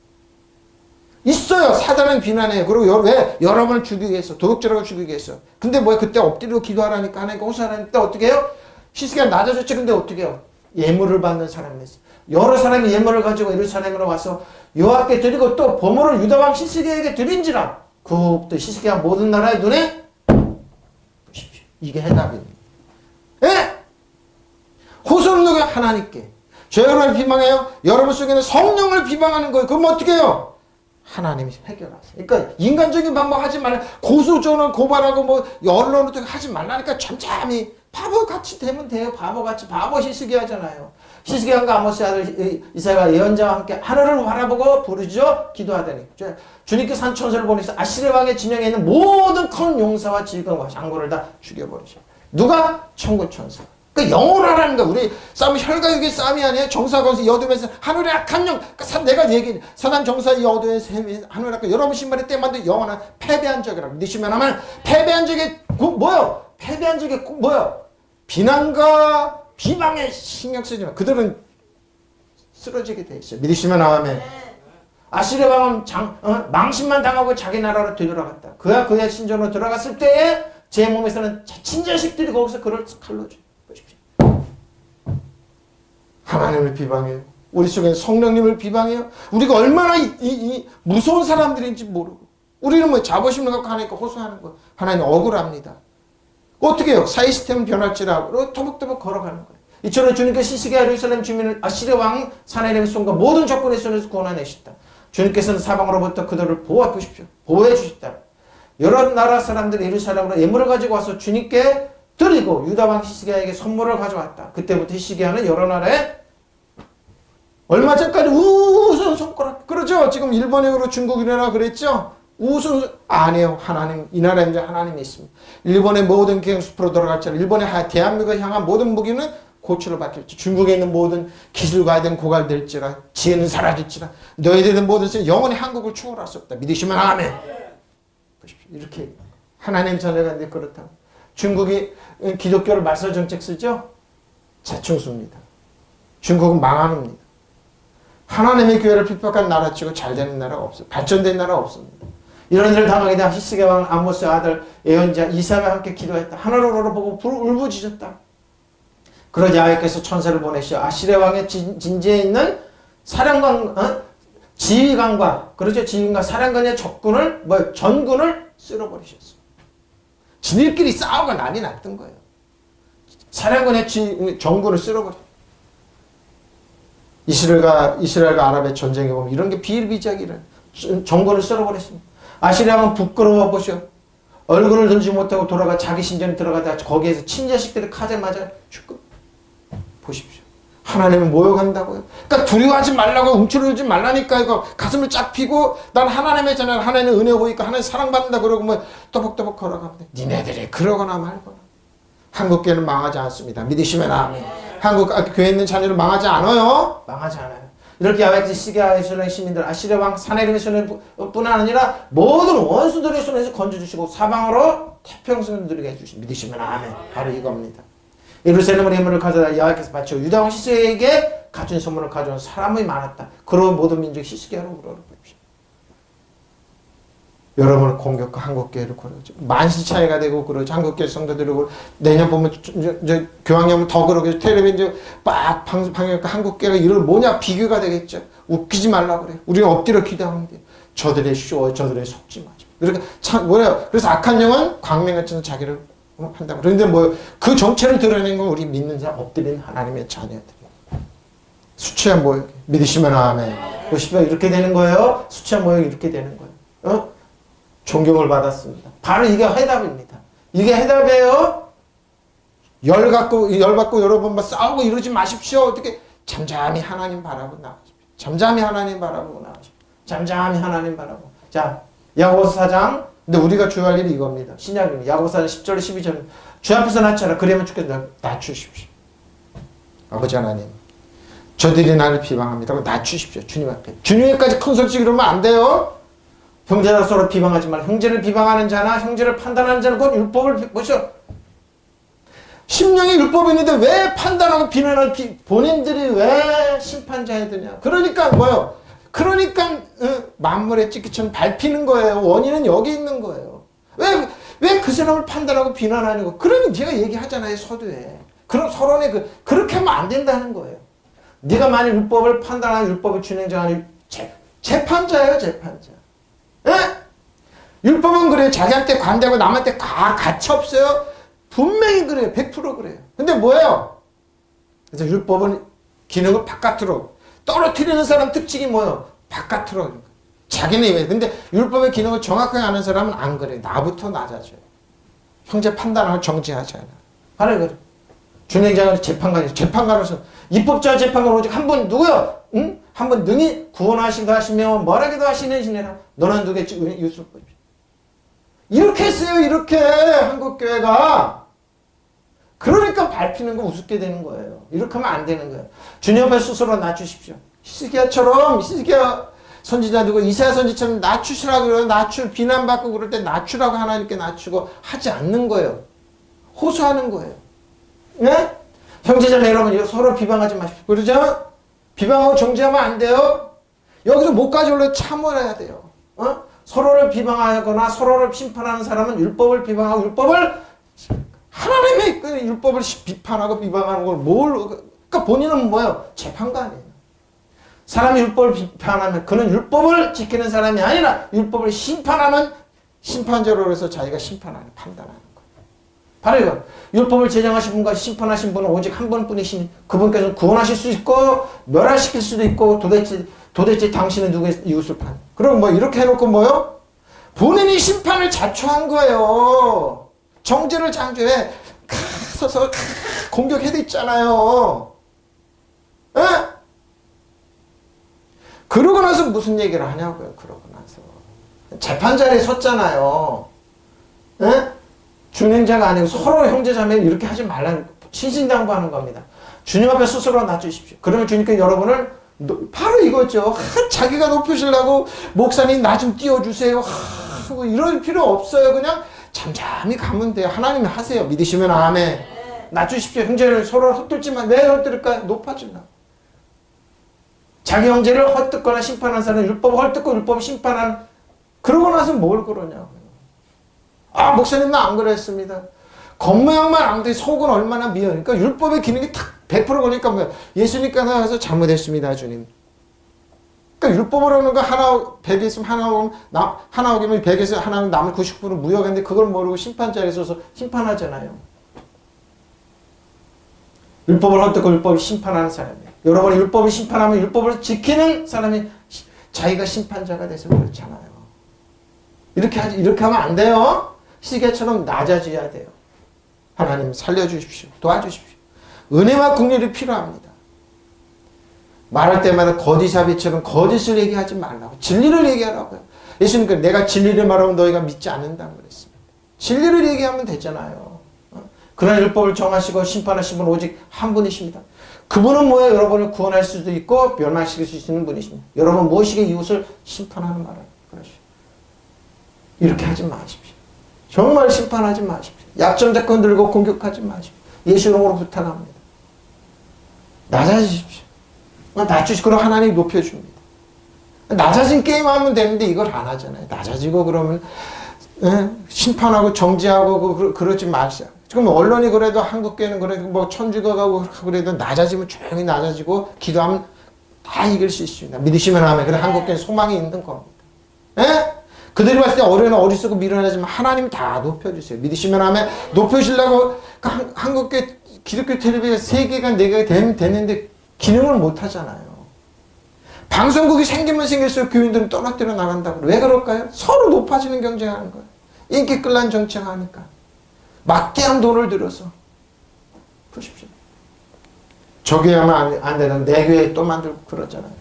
있어요. 사단은 비난해요. 그리고 왜? 여러분을 죽이기 위해서 도둑질하고 죽이기 위해서. 근데 그때 엎드리고 기도하라니까 하나님께 호소하라니까 어떻게 해요? 히스기야 낮아졌죠. 근데 어떻게 해요? 예물을 받는 사람이 있어요. 여러 사람이 예물을 가지고 예루살렘으로 와서 여호와께 드리고 또 보물을 유다왕 히스기야에게 드린지라 그부터 히스기야 모든 나라의 눈에 보십시오. 이게 해답입니다. 예? 호소는 누가? 하나님께. 저 여러분을 비방해요. 여러분 속에는 성령을 비방하는 거예요. 그럼 어떻게 해요? 하나님이 해결하세요. 그러니까 인간적인 방법 하지 말라. 고소전원 고발하고 언론을 하지 말라니까 잠잠히 바보같이 되면 돼요. 바보같이. 바보 히스기야잖아요. 히스기야가 아모스의 아들 이사야가 예언자와 함께 하늘을 바라보고 부르짖어 기도하더니 주님께서 한 천사를 보내서 아시르 왕의 진영에 있는 모든 큰 용사와 지휘관과 장군을 다 죽여버리셔. 누가? 천군 천사. 그러니까 영어로 하라는 거야. 우리 싸움 혈과육의 싸움이 아니에요. 정사건서 여도에서 하늘의 악한 영. 그러니까 내가 얘기해. 사단 정사 여도에서 하늘의 악한 여러분 신발의 때만도 영원한 패배한 적이라고. 믿으시면 하면 패배한 적이 뭐요? 패배한 적이 뭐요? 비난과 비방에 신경 쓰지 마. 그들은 쓰러지게 돼 있어요. 믿으시면 아멘. 아시르 왕은 망신만 당하고 자기 나라로 되돌아갔다. 그의 신전으로 들어갔을 때에 제 몸에서는 친자식들이 거기서 그를 칼로 보십시오. 하나님을 비방해요. 우리 속에 성령님을 비방해요. 우리가 얼마나 무서운 사람들인지 모르고 우리는 뭐 자부심을 갖고 하나님께 호소하는 거. 하나님 억울합니다. 어떻게 해요? 사회 시스템은 변할지라고 토박토박 걸어가는 거예요. 이처럼 주님께서 히스기야 예루살렘 주민을 아시리아 왕 사나엘의 손과 모든 적군의 손에서 구원하내셨다. 주님께서는 사방으로부터 그들을 보호해 주십시오. 보호해 주셨다. 여러 나라 사람들이 예루살렘으로 예물을 가지고 와서 주님께 드리고 유다 왕 히스기야에게 선물을 가져왔다. 그때부터 히스기야는 여러 나라에 얼마 전까지 우스운 손가락 그러죠. 지금 일본이나 중국이나 그랬죠. 우스운 아니에요. 하나님 이 나라에 이제 하나님이 있습니다. 일본의 모든 기행 숲으로 돌아갔잖아요. 일본의 대한민국을 향한 모든 무기는 고초를 받겠지. 중국에 있는 모든 기술가에 대한 고갈될지라 지혜는 사라질지라 너희들은 모든 것은 영원히 한국을 추월할 수 없다. 믿으시면 아멘. 보십시오. 이렇게 하나님 자녀가 이제 그렇다. 중국이 기독교를 말살 정책 쓰죠. 자충수입니다. 중국은 망하는입니다. 하나님의 교회를 핍박한 나라치고 잘 되는 나라가 없어요. 발전된 나라가 없습니다. 이런 일을 당하게 된 히스기야 왕 아모스의 아들 예언자 이사야와 함께 기도했다. 하늘을 보고 울부짖었다. 그러자 여호와께서 천사를 보내시어 아시리아 왕의 진지에 있는 사령관, 지휘관과 그렇죠. 지휘관과 사령관의 전군을 쓸어버리셨어. 지들끼리 싸우고 난리 났던 거예요. 사령관의 전군을 쓸어버려. 이스라엘과 아랍의 전쟁에 보면 이런 게 비일비재하기를 전군을 쓸어버렸습니다. 아시리아 왕은 부끄러워 보셔. 얼굴을 들지 못하고 돌아가 자기 신전에 들어가다 거기에서 친자식들이 칼에 맞아 죽고. 보십시오. 하나님을 모욕한다고요. 그러니까 두려워하지 말라고 움츠러들지 말라니까 이거 가슴을 쫙 펴고 난 하나님의 자녀 하나님의 은혜 보니까 하나님 사랑받는다 그러고 뭐 또박또박 걸어가면 돼. 니네들이 그러거나 말거나. 한국교회는 망하지 않습니다. 믿으시면 아멘. 한국 교회에 있는 자녀는 망하지 않아요. 망하지 않아요. 이렇게 야훼께서 히스기야 예루살렘 시민들 아시리아 왕 사네립의 손에뿐 아니라 모든 원수들의 손에서 건져주시고 사방으로 태평성을 누리게 해주신 믿으시면 아멘. 바로 이겁니다. 예루살렘으로 예물을 가져다 야훼께서 바쳐 유다 왕 히스기야에게 갖춘 선물을 가져온 사람이 많았다. 그러고 모든 민족이 히스기야로 물어보십시오. 여러분을 공격과 한국교회를 그러죠. 만시 차이가 되고 그러죠. 한국교회 성도들이 내년 보면 교황님은 더 그러겠죠. 텔레비전 막 방송하니까 한국교회가 이런 뭐냐 비교가 되겠죠. 웃기지 말라 그래. 우리는 엎드려 기도하면 돼. 저들의 쇼, 저들의 속지 마죠. 그러니까 참 뭐래요. 그래서 악한 영은 광명같이 자기를 한다고. 그런데 뭐 그 정체를 드러내는 건 우리 믿는 자람 엎드린 하나님의 자녀들이에요. 수치한 모욕 믿으시면 아멘. 보시면 이렇게 되는 거예요. 수치한 모욕 이렇게 되는 거예요. 존경을 받았습니다. 바로 이게 해답입니다. 이게 해답이에요. 열받고 여러분 막 싸우고 이러지 마십시오. 어떻게 잠잠히 하나님 바라보고 나가십시오. 잠잠히 하나님 바라보고 나가십시오. 잠잠히 하나님 바라보고. 자, 야고보서 4장. 근데 우리가 주의할 일이 이겁니다. 신약입니다. 야고보서 10절 12절. 주 앞에서 낮춰라. 그러면 주께서 낮추십시오. 아버지 하나님. 저들이 나를 비방합니다. 낮추십시오. 주님 앞에. 주님에까지 큰 소리 지르면 안 돼요. 형제라 서로 비방하지 말라. 형제를 비방하는 자나 형제를 판단하는 자는 곧 율법을 보셔. 심령이 율법이 있는데 왜 판단하고 비난을 본인들이 왜 심판자야 되냐. 그러니까 뭐요? 그러니까 만물의 찌기처럼 밟히는 거예요. 원인은 여기 있는 거예요. 왜 그 사람을 판단하고 비난하냐고. 그러니 제가 얘기하잖아요. 서두에. 그럼 서론에 그렇게 하면 안 된다는 거예요. 네가 만약 율법을 판단하는 율법을 진행자는 재판자예요. 재판자. 에? 율법은 그래요. 자기한테 관대하고 남한테 가치 없어요. 분명히 그래요. 100% 그래요. 근데 뭐예요? 그래서 율법은 기능을 바깥으로 떨어뜨리는 사람 특징이 뭐예요? 바깥으로. 자기는 왜? 근데 율법의 기능을 정확하게 아는 사람은 안 그래요. 나부터 낮아져요. 형제 판단을 정지하지 않아요. 바로 그래. 준행자는 재판관으로서 입법자 재판관 오직 한 분 누구요? 응? 한 분 능히 구원하시기도 하시며 뭐라기도 하시는 신이라 너는 누구겠지? 유술법이죠. 이렇게 했어요. 이렇게 한국교회가. 그러니까 밟히는 거 우습게 되는 거예요. 이렇게 하면 안 되는 거예요. 주님 앞에 스스로 낮추십시오. 히스기야처럼 히스기야 선지자 누구 이사야 선지처럼 낮추시라고 그래요. 비난받고 그럴 때 낮추라고 하나님께 낮추고 하지 않는 거예요. 호소하는 거예요. 네? 형제자매 여러분 서로 비방하지 마십시오. 그러죠? 비방하고 정죄하면 안 돼요. 여기서 목까지 올려 참아야 돼요. 서로를 비방하거나 서로를 심판하는 사람은 율법을 비방하고 율법을 하나님의 그 율법을 비판하고 비방하는 걸 그러니까 본인은 뭐예요? 재판관이에요. 사람이 율법을 비판하면 그는 율법을 지키는 사람이 아니라 율법을 심판하는 심판자로 해서 자기가 심판하는, 판단하는 거예요. 바로 이거. 율법을 제정하신 분과 심판하신 분은 오직 한 분뿐이시니 그분께서는 구원하실 수 있고 멸하시킬 수도 있고 도대체 당신은 누구의 이웃을 판. 그럼 뭐 이렇게 해놓고 뭐요? 본인이 심판을 자초한 거예요. 정죄를 창조해 서서 공격해도 있잖아요. 에? 그러고 나서 무슨 얘기를 하냐고요. 그러고 나서 재판자리에 섰잖아요. 에? 준행자가 아니고 서로 형제자매를 이렇게 하지 말라는, 신신당부하는 겁니다. 주님 앞에 스스로 낮추십시오. 그러면 주님께 여러분을 바로 이거죠. 자기가 높여주려고 목사님 나 좀 띄워주세요. 뭐 이럴 필요 없어요. 그냥 잠잠히 가면 돼요. 하나님이 하세요. 믿으시면 아멘. 낮추십시오. 형제를 서로 헛들지만 왜 헛들을까요? 높아질라. 자기 형제를 헛듣거나 심판한 사람은 율법을 헛듣고 율법을 심판하는, 그러고 나서 뭘 그러냐고요. 아, 목사님 나 안 그랬습니다. 겉모양만 안 돼. 속은 얼마나 미워니까 율법의 기능이 탁 100% 걸리니까 뭐야. 예수님께 나가서 잘못했습니다, 주님. 그러니까 율법을 하는 거 하나 100에 있으면 하나 오기면 100에서 하나는 남은 99%는 무효인데 그걸 모르고 심판자리에 서서 심판하잖아요. 율법을 헛듣고 율법을 심판하는 사람이에요. 여러분이 율법을 심판하면 율법을 지키는 사람이 자기가 심판자가 돼서 그렇잖아요. 이렇게 하면 안 돼요. 시계처럼 낮아져야 돼요. 하나님 살려주십시오. 도와주십시오. 은혜와 긍휼이 필요합니다. 말할 때마다 거짓아비처럼 거짓을 얘기하지 말라고. 진리를 얘기하라고요. 예수님께 내가 진리를 말하면 너희가 믿지 않는다고 그랬습니다. 진리를 얘기하면 되잖아요. 그러나 율법을 정하시고 심판하신 분은 오직 한 분이십니다. 그분은 뭐예요? 여러분을 구원할 수도 있고 멸망시킬 수 있는 분이십니다. 여러분 무엇이게 이웃을 심판하는 말을 그러시오. 이렇게 하지 마십시오. 정말 심판하지 마십시오. 약점자 건 들고 공격하지 마십시오. 예수 이름으로 부탁합니다. 낮아지십시오. 낮추시고 그럼 하나님이 높여줍니다. 낮아진 게임하면 되는데 이걸 안 하잖아요. 낮아지고 그러면 심판하고 정지하고 그러지 마세요. 지금 언론이 그래도 한국교회는 그래도 뭐 천주가 가고 그래도 낮아지면 조용히 낮아지고 기도하면 다 이길 수 있습니다. 믿으시면 하면 그래 한국교회는 소망이 있는 겁니다. 에? 그들이 봤을 때 어려운 어리석고 미련하지만 하나님이 다 높여주세요. 믿으시면 하면 높여주려고 한국교회 기독교 텔레비전 3개가 4개가 되는데 기능을 못 하잖아요. 방송국이 생기면 생길수록 교인들은 떨어뜨려 나간다고. 왜 그럴까요? 서로 높아지는 경쟁하는 거예요. 인기 끌란 정치하니까. 막대한 돈을 들여서. 보십시오. 저 교회 하면 안 되는 내 교회 또 만들고 그러잖아요.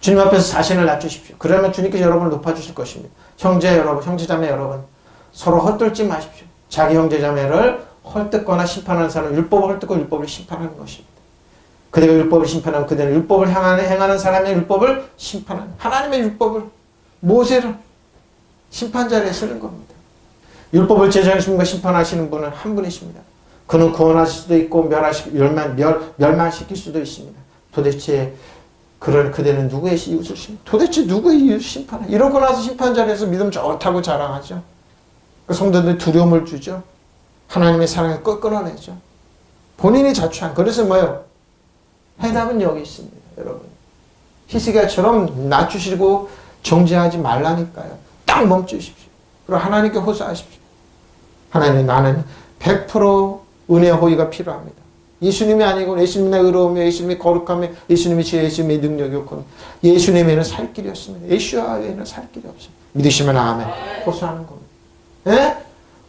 주님 앞에서 자신을 낮추십시오. 그러면 주님께서 여러분을 높아주실 것입니다. 형제 여러분, 형제자매 여러분, 서로 헛들지 마십시오. 자기 형제자매를 헐뜯거나 심판하는 사람은 율법을 헐뜯고 율법을 심판하는 것입니다. 그대가 율법을 심판하면 그대는 율법을 행하는 사람의 율법을 심판하는, 하나님의 율법을, 모세를 심판자리에 쓰는 겁니다. 율법을 제정하시는 것 심판하시는 분은 한 분이십니다. 그는 구원하실 수도 있고 멸망시킬 수도 있습니다. 도대체 그대는 누구의 이웃을 도대체 누구의 이웃을 심판해? 이러고 나서 심판자리에서 믿음 좋다고 자랑하죠. 그 성도들 두려움을 주죠. 하나님의 사랑을 끊어내죠. 본인이 자초한. 그래서 뭐예요? 해답은 여기 있습니다. 여러분. 히스기야처럼 낮추시고 정죄하지 말라니까요. 딱 멈추십시오. 그리고 하나님께 호소하십시오. 하나님 나는 100% 은혜와 호의가 필요합니다. 예수님이 아니고 예수님의 의로우며 예수님의 거룩하며 예수님의 지혜 예수님의 능력이 없고 예수님에는 살 길이 없습니다. 예수와 외에는 살 길이 없습니다. 믿으시면 아멘. 호소하는 겁니다. 예?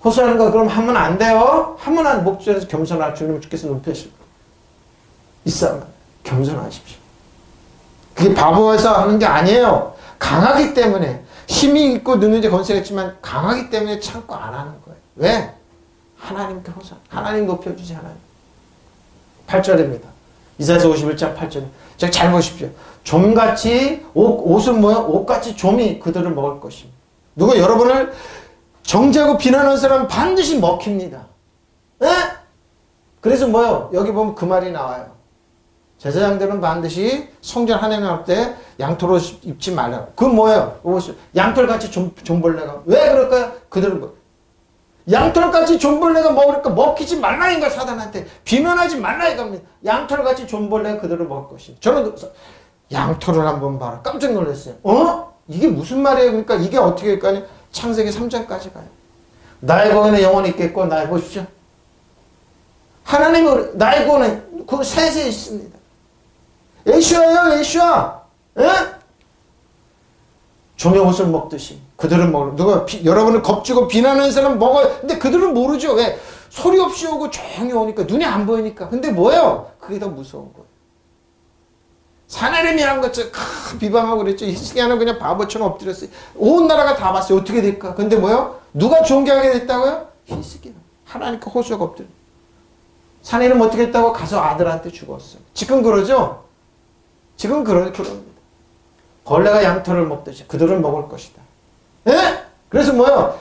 호소하는 거 그럼 하면 안 돼요. 하면 안 목전에서 겸손하라. 주님 주께서 높여주실 거예요. 이 싸움 겸손하십시오. 그게 바보에서 하는 게 아니에요. 강하기 때문에 힘이 있고 능력이 건세가 있지만 강하기 때문에 참고 안 하는 거예요. 왜? 하나님께 호소. 하나님 높여주세요. 하나님. 8절입니다. 이사야서 51장 8절. 잘 보십시오. 좀같이 옷은 뭐야? 옷같이 좀이 그들을 먹을 것입니다. 누가 여러분을 정죄하고 비난하는 사람은 반드시 먹힙니다. 에? 그래서 뭐요? 여기 보면 그 말이 나와요. 제사장들은 반드시 성전 한행할 때 양털옷 입지 말라고. 그건 뭐예요? 양털같이 좀벌레가. 왜 그럴까요? 그들은 양털같이 좀벌레가 먹으니까 먹히지 말라 인가 사단한테. 비난하지 말라 이겁니다. 양털같이 좀벌레가 그들을 먹을 것입니다. 저는 양털을 한번 봐라. 깜짝 놀랐어요. 이게 무슨 말이에요? 그러니까 이게 어떻게 할까요? 창세기 3장까지 가요. 나의 구원에 영원히 있겠고, 나의 보십시오. 하나님은 나의 구원에 그 셋에 있습니다. 예수야요, 예수야. 예? 종의 옷을 먹듯이 그들은 먹어. 누가 여러분을 겁주고 비난하는 사람 먹어요. 근데 그들은 모르죠. 왜? 소리 없이 오고 조용히 오니까 눈이 안 보이니까. 근데 뭐예요? 그게 더 무서운 거예요. 사내림이란 것처럼 비방하고 그랬죠. 히스기야는 그냥 바보처럼 엎드렸어요. 온 나라가 다 봤어요. 어떻게 될까? 근데 뭐예요? 누가 존경하게 됐다고요? 히스기야. 하나님께 호소가 엎드려. 사내림 어떻게 했다고? 가서 아들한테 죽었어요. 지금 그러죠? 지금 그럽니다. 벌레가 양털을 먹듯이 그들은 먹을 것이다. 예? 그래서 뭐요?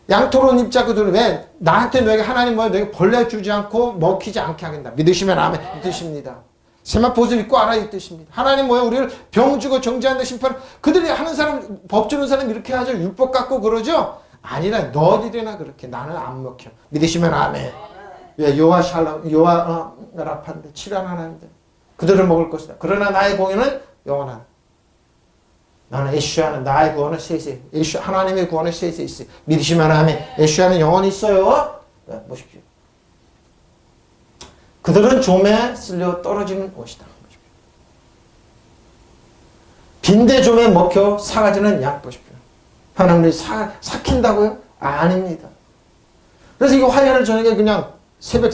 양털은 입자 그들은 왜? 나한테 너에게 하나님 뭐요? 너에게 벌레 주지 않고 먹히지 않게 하겠다. 믿으시면 아멘. 이 뜻입니다. 세마포옷을 입고 알아 이 뜻입니다. 하나님 뭐요? 우리를 병 주고 정죄한다 심판. 그들이 하는 사람, 법 주는 사람 이렇게 하죠. 율법 갖고 그러죠. 아니라 너희들이나 그렇게 나는 안 먹혀. 믿으시면 아멘. 왜? 요아 샬람, 요아 라판데 7한 하나님들. 그들은 먹을 것이다. 그러나 나의 공의는 영원한. 나는 예수야는 나의 구원은 셋에 예수 하나님의 구원은 셋에 있어요. 믿으시면 아멘. 예수야는 영원히 있어요. 네, 보십시오. 그들은 좀에 쓸려 떨어지는 옷이다. 보십시오. 빈대 좀에 먹혀 사가지는 양 보십시오. 하나님이 삭힌다고요? 아닙니다. 그래서 이거 화요일 저녁에 그냥 새벽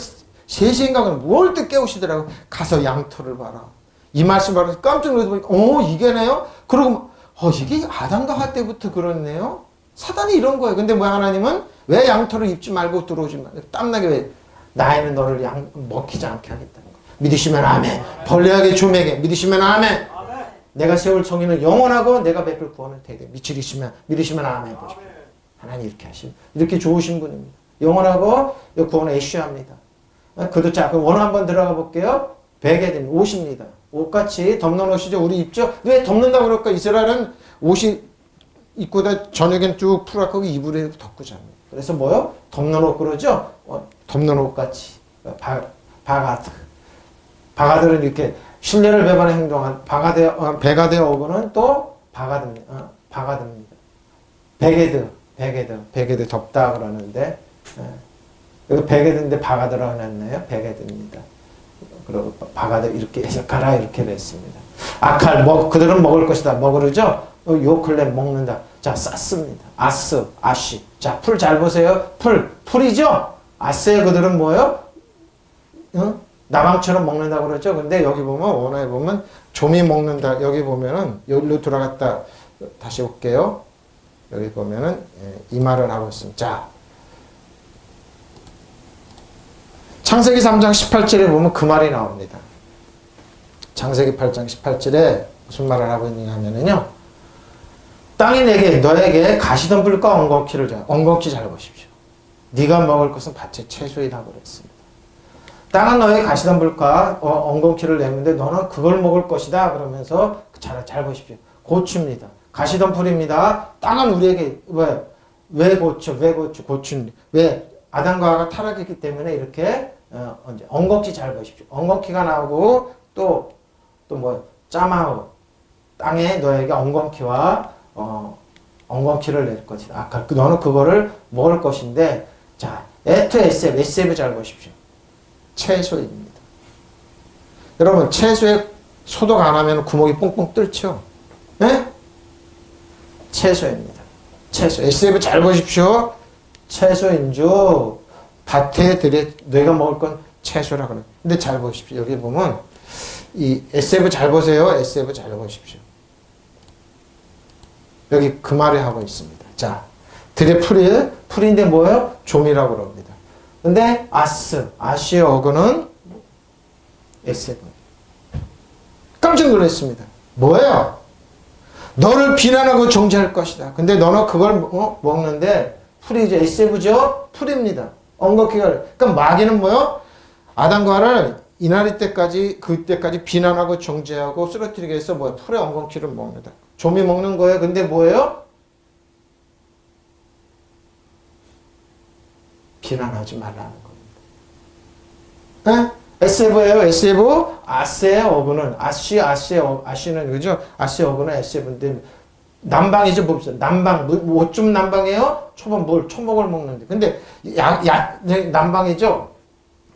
3시인가 뭘 또 깨우시더라고요. 가서 양털을 봐라. 이 말씀 알아서 깜짝 놀라서 보니까 이게네요? 그러고 이게 아담과 하와 때부터 그렇네요? 사단이 이런 거예요. 근데 뭐야 하나님은 왜 양털을 입지 말고 들어오지 말고 땀나게 왜 나에는 너를 먹히지 않게 하겠다는 거. 믿으시면 아멘. 벌레에게 조맥에 믿으시면 아멘. 내가 세울 정의는 영원하고 내가 베풀 구원은 대대. 믿으시면 아멘. 보십시오. 하나님 이렇게 하시고 이렇게 좋으신 분입니다. 영원하고 구원은 예수합니다. 그도 자 그럼 원어 한번 들어가 볼게요. 베게든 옷입니다. 옷같이 덮는 옷이죠. 우리 입죠. 왜 덮는다고 그럴까? 이스라엘은 옷이 입고다 저녁엔 쭉 풀어갖고 이불에 덮고 잡니다. 그래서 뭐요? 덮는 옷 그러죠? 덮는 옷같이 바가들은 이렇게 신뢰를 배반해 행동한 배가 되어 오고는 또 바가듭니다. 베게드 덮다 그러는데 여기 베게드인데 바가드라고 해놨네요. 베게드입니다. 그리고 바가드 이렇게 해서 가라 이렇게 됐습니다. 아칼 그들은 먹을 것이다. 먹으르죠? 요클렘 먹는다. 자 쌌습니다. 아시. 자 풀 잘 보세요. 풀이죠? 아스의 그들은 뭐예요? 나방처럼 먹는다 그러죠. 근데 여기 보면 원어에 보면 좀이 먹는다. 여기 보면은 여기로 들어갔다 다시 올게요. 여기 보면은 이 말을 하고 있습니다. 자 창세기 3장 18절에 보면 그 말이 나옵니다. 창세기 8장 18절에 무슨 말을 하고 있느냐 하면은요. 땅이 너에게 가시덤불과 엉겅퀴 잘 보십시오. 네가 먹을 것은 밭의 채소이다 그랬습니다. 땅은 너의 가시덤불과 엉겅퀴를 내는데 너는 그걸 먹을 것이다 그러면서 잘 보십시오. 고추입니다. 가시덤불입니다. 땅은 우리에게 왜 고추 왜 아담과 하와가 타락했기 때문에 이렇게 엉겅퀴 잘 보십시오. 엉겅퀴가 나오고 또 짜마우 땅에 너에게 엉겅퀴와 엉겅퀴를 낼 것이다. 아까 너는 그거를 먹을 것인데 자 에세브 잘 보십시오. 채소입니다. 여러분 채소에 소독 안 하면 구멍이 뽕뽕 뚫죠. 네? 채소입니다. 채소 에세브 잘 보십시오. 채소인주 밭에 너희가 먹을 건 채소라 그래. 근데 잘 보십시오. 여기 보면 이 에세브 잘 보세요. 에세브 잘 보십시오. 여기 그 말을 하고 있습니다. 자, 들의 풀인데 뭐예요? 좀이라고 그럽니다. 근데 아시의 어근은 에세브. 깜짝 놀랐습니다. 뭐예요? 너를 비난하고 정죄할 것이다. 근데 너는 그걸 먹는데 풀이죠. 에세브죠? 풀입니다. 엉겅퀴가. 그러니까 마귀는 뭐요? 아담과 하와를 이날이 때까지 그때까지 비난하고 정죄하고 쓰러뜨리게 해서 풀의 엉겅퀴를 먹는다. 좀이 먹는 거예요. 근데 뭐예요? 비난하지 말라는 겁니다. 에? SF예요. SF. 아세 어그는 아시는 그죠? 아세 어그는 SF인데 남방이죠. 봅시다. 남방 뭐좀 남방이에요? 초본 초목을 먹는데. 근데 남방이죠.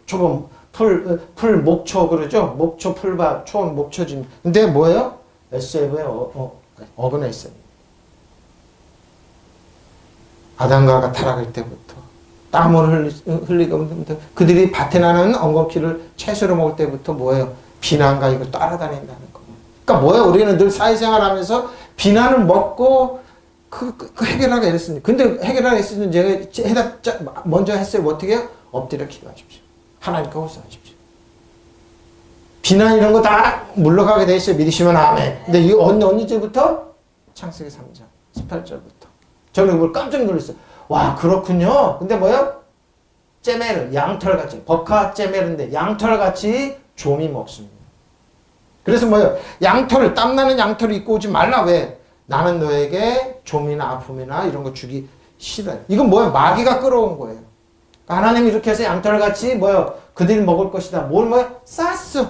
초본 풀 목초 그러죠. 목초 풀밭 초원 목초진. 근데 뭐예요? SF의 어그는 SF. 아담과 하와가 타락할 때부터 땀을 흘리고 그들이 밭에 나는 엉겅퀴를 채소로 먹을 때부터 뭐예요? 비난과 이거 따라다닌다는 거예요. 그러니까 뭐예요? 우리는 늘 사회생활하면서 비난을 먹고 그 해결하게 했습니다. 근데 해결하게 했으면 제가 먼저 했어요. 어떻게 해요? 엎드려 기도하십시오. 하나님과 호소하십시오. 비난 이런 거 다 물러가게 돼 있어요. 믿으시면 아멘. 근데 이 언제부터? 창세기 3장 18절부터. 저는 그걸 깜짝 놀랐어요. 와, 그렇군요. 근데 뭐요? 째메르, 양털같이. 버카 째메르인데 양털같이 좀이 먹습니다. 그래서 뭐요? 양털을, 땀나는 양털을 입고 오지 말라. 왜? 나는 너에게 좀이나 아픔이나 이런 거 주기 싫어요. 이건 뭐예요? 마귀가 끌어온 거예요. 하나님이 이렇게 해서 양털같이 뭐요? 그들이 먹을 것이다. 뭐요? 사스.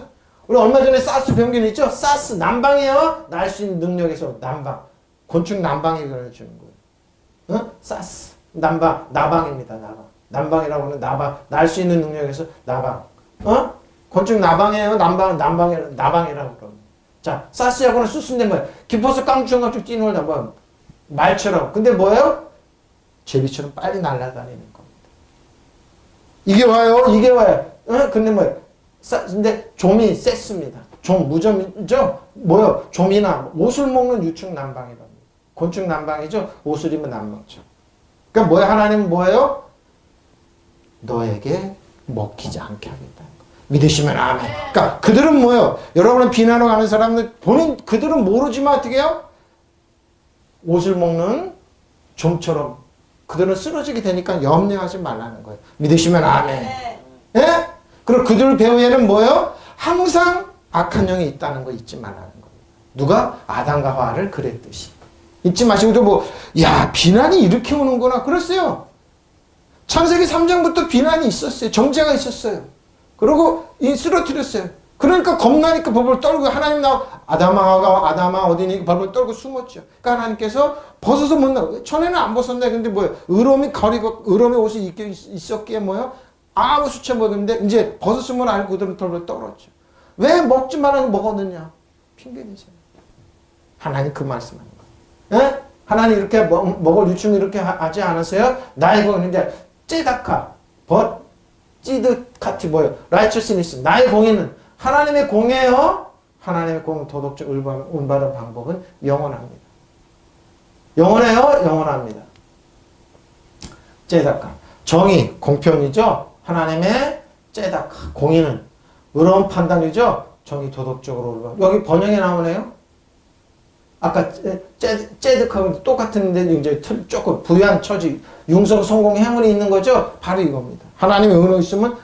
우리 얼마 전에 사스 병균 있죠? 사스. 난방이에요. 날 수 있는 능력에서 난방. 곤충 난방이 그려주는 거예요. 어? 사스. 나방입니다. 난방이라고 하는 날 수 있는 능력에서 나방. 어? 곤충 나방이에요. 나방이라고 그러면. 자, 사스하고는 수순데 뭐예요? 깊어서 깡충깡충 뛰놀다 뭐 말처럼. 근데 뭐예요? 제비처럼 빨리 날아다니는 겁니다. 이게 와요. 어? 근데 뭐예요? 근데 좀이 셌습니다. 무좀이죠? 뭐요? 좀이나 옷을 먹는 유충 난방이랍니다. 곤충 난방이죠? 옷을 입으면 안 먹죠. 그러니까 뭐예요? 하나님은 뭐예요? 너에게 먹히지 않게 하겠다는 거. 믿으시면 아멘. 그러니까 그들은 뭐예요? 여러분은 비난하러 가는 사람들 그들은 모르지만 어떻게 해요? 옷을 먹는 좀처럼 그들은 쓰러지게 되니까 염려하지 말라는 거예요. 믿으시면 아멘. 예? 그리고 그들 배후에는 뭐예요? 항상 악한 영이 있다는 거 잊지 말라는 거예요. 누가? 아담과 하와를 그랬듯이. 잊지 마시고 비난이 이렇게 오는구나. 그랬어요. 창세기 3장부터 비난이 있었어요. 정죄가 있었어요. 그리고 쓰러뜨렸어요. 그러니까 겁나니까 벌벌 떨고 하나님 아담아 어디니 벌벌 떨고 숨었죠. 그러니까 하나님께서 벗어서 못 나와. 전에는 안 벗었네. 근데 뭐예요? 의로움의 옷이 입겨 있었기에 뭐예요? 아무 수치 먹었는데 이제 벗었으면 알고 그들은 벌벌 떨었죠. 왜 먹지 말라고 먹었느냐? 핑계대잖아요. 하나님 그 말씀하는 거예요. 예? 하나님 이렇게 먹을 유충 이렇게 하지 않았어요? 나의 공은 이제 째다카 찌드카티 뭐예요? 라이처스니스. 나의 공의는 하나님의 공예요. 하나님의 공 도덕적 운바른 방법은 영원합니다. 영원해요? 영원합니다. 째다카. 정의, 공평이죠? 하나님의 째다카. 공의는 의로운 판단이죠? 정의, 도덕적으로. 여기 번역에 나오네요? 아까 째득하고 똑같은데 이제 조금 부유한 처지, 융성, 성공, 행운이 있는 거죠? 바로 이겁니다. 하나님의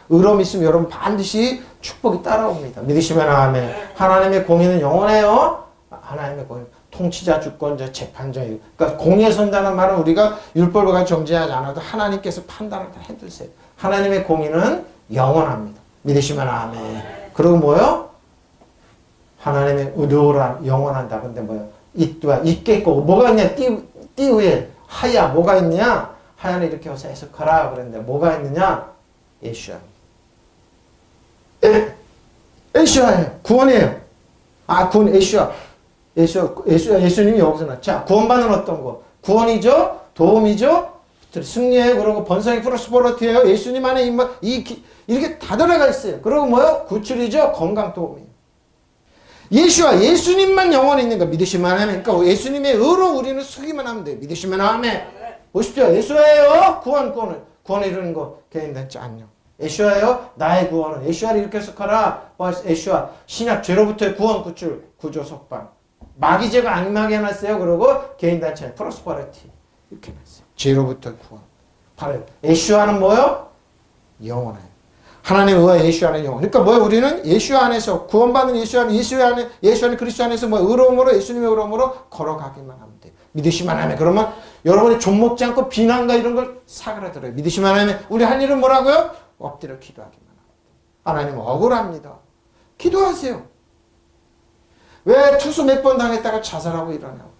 의로움이 있으면 여러분 반드시 축복이 따라옵니다. 믿으시면 아멘. 하나님의 공의는 영원해요. 하나님의 공의. 통치자, 주권자, 재판자. 그러니까 공의에 선다는 말은 우리가 율법을 정죄하지 않아도 하나님께서 판단을 다 해두세요. 하나님의 공의는 영원합니다. 믿으시면 아멘. 그리고 뭐요? 하나님의 의로란 영원한다. 근데 뭐요? 있겠고 뭐가 있냐? 띠 위에 하야 뭐가 있냐? 하야는 이렇게 해서 해석하라 그랬는데 뭐가 있느냐? 예수야. 예수야예요. 구원이에요. 구원 예수야. 예수님이 여기서 나. 자, 구원받는 어떤 거? 구원이죠? 도움이죠? 승리예요. 그리고 번성이 프로스퍼러티예요. 예수님 안에 이렇게 다 들어가 있어요. 그리고 뭐요? 구출이죠? 건강 도움이에요. 예수님만 영원히 있는 거 믿으시면 아멘. 그러니까 예수님의 의로 우리는 서기만 하면 돼요. 믿으시면 아멘. 보십시오. 예수예요. 구원을 이루는 거 개인단체 안녕. 예수예요. 나의 구원은 예수를 이렇게 해석하라. 예수와 신약 죄로부터의 구원, 구출, 구조, 석방. 마귀죄가 악마게 해놨어요. 그리고 개인단체 프로스퍼리티 이렇게 해놨어요. 죄로부터의 구원. 바로 예수와는 뭐요? 영원해요. 하나님 의와 예수 안에 영원. 그러니까 뭐예요? 우리는 예수 안에서 구원받는 예수 안에 그리스도 안에서 의로움으로 예수님의 의로움으로 걸어가기만 하면 돼요. 믿으시면 하면 그러면 여러분이 좀 먹지 않고 비난과 이런 걸 사그라들어요. 믿으시면 하면 우리 할 일은 뭐라고요? 엎드려 기도하기만 합니다. 하나님 억울합니다. 기도하세요. 왜 투수 몇 번 당했다가 자살하고 일어나고?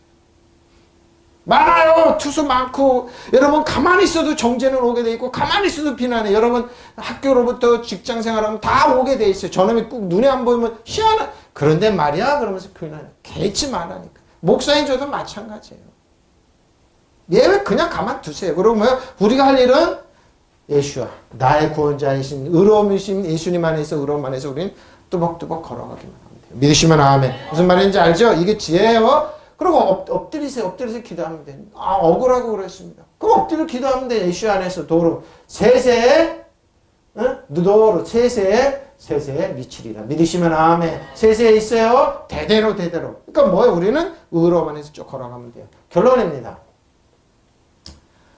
많아요. 투수 많고. 여러분 가만히 있어도 정죄는 오게 돼 있고 가만히 있어도 비난해. 여러분 학교로부터 직장 생활하면 다 오게 돼 있어요. 저놈이 꼭 눈에 안 보이면 희한한. 그런데 말이야 그러면서 표현하는. 개치 말하니까. 목사인 저도 마찬가지예요. 얘 왜 그냥 가만 두세요. 그러면 우리가 할 일은 예수와 나의 구원자이신 의로움이신 예수님 안에서 의로움 안에서 우리는 뚜벅뚜벅 걸어가기만 하면 돼요. 믿으시면 아멘. 무슨 말인지 알죠? 이게 지혜예요. 그리고 엎드리세요. 엎드려서 기도하면 돼요. 아 억울하고 그랬습니다. 그럼 엎드려 기도하면 돼요. 예수 안에서 도로 세세에 도로 세세에 미치리라. 믿으시면 아멘. 세세에 있어요. 대대로. 그러니까 뭐예요? 우리는 의로움 안에서 쭉 걸어가면 돼요. 결론입니다.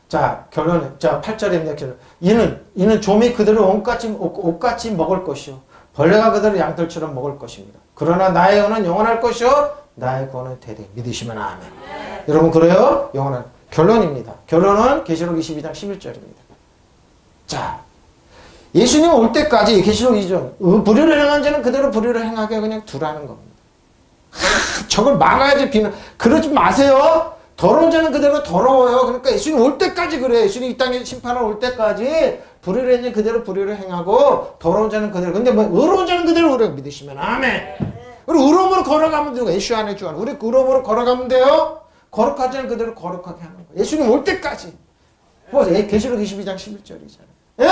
자, 결론은, 자, 8절입니다. 결론. 이는 좀이 그들을 옷같이 먹을 것이요. 벌레가 그들을 양털처럼 먹을 것입니다. 그러나 나의 영은 영원할 것이요. 나의 구원은 대대. 믿으시면 아멘. 네. 여러분, 그래요? 영원한. 결론입니다. 결론은 계시록 22장 11절입니다. 자, 예수님 올 때까지 계시록 2장, 불의를 행한 자는 그대로 불의를 행하게 그냥 두라는 겁니다. 저걸 막아야지 비는. 그러지 마세요. 더러운 자는 그대로 더러워요. 그러니까 예수님 올 때까지 그래요. 예수님 이 땅에 심판하러 올 때까지 불의를 했니 그대로 불의를 행하고 더러운 자는 그대로. 근데 뭐 의로운 자는 그대로 의로워. 믿으시면 아멘. 우리 의로움으로 걸어가면 돼요. 예수 안에 주 안에. 우리 의로움으로 걸어가면 돼요. 거룩하지 않은 그대로 거룩하게 하는 거예요. 예수님 올 때까지. 보세요. 계시록 22장 11절이잖아요. 예?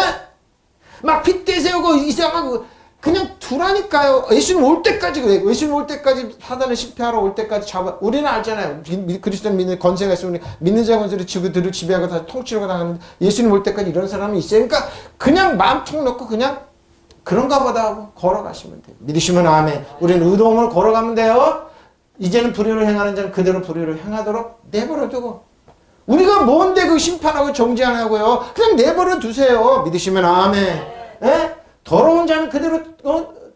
막 핏대 세우고 이상하고 그냥 두라니까요. 예수님 올 때까지 그래요. 예수님 올 때까지 사단을 실패하러 올 때까지 잡아. 우리는 알잖아요. 그리스도는 믿는 건세가 있으면 믿는 자 건세를 지구들을 지배하고 다 통치하고 나가는데 예수님 올 때까지 이런 사람이 있어요. 그러니까 그냥 마음 통 놓고 그냥 그런가 보다 하고 걸어가시면 돼요. 믿으시면 아멘. 우리는 의로움을 걸어가면 돼요. 이제는 불의를 행하는 자는 그대로 불의를 행하도록 내버려 두고. 우리가 뭔데 그 심판하고 정죄 안 하고요. 그냥 내버려 두세요. 믿으시면 아멘. 예? 더러운 자는 그대로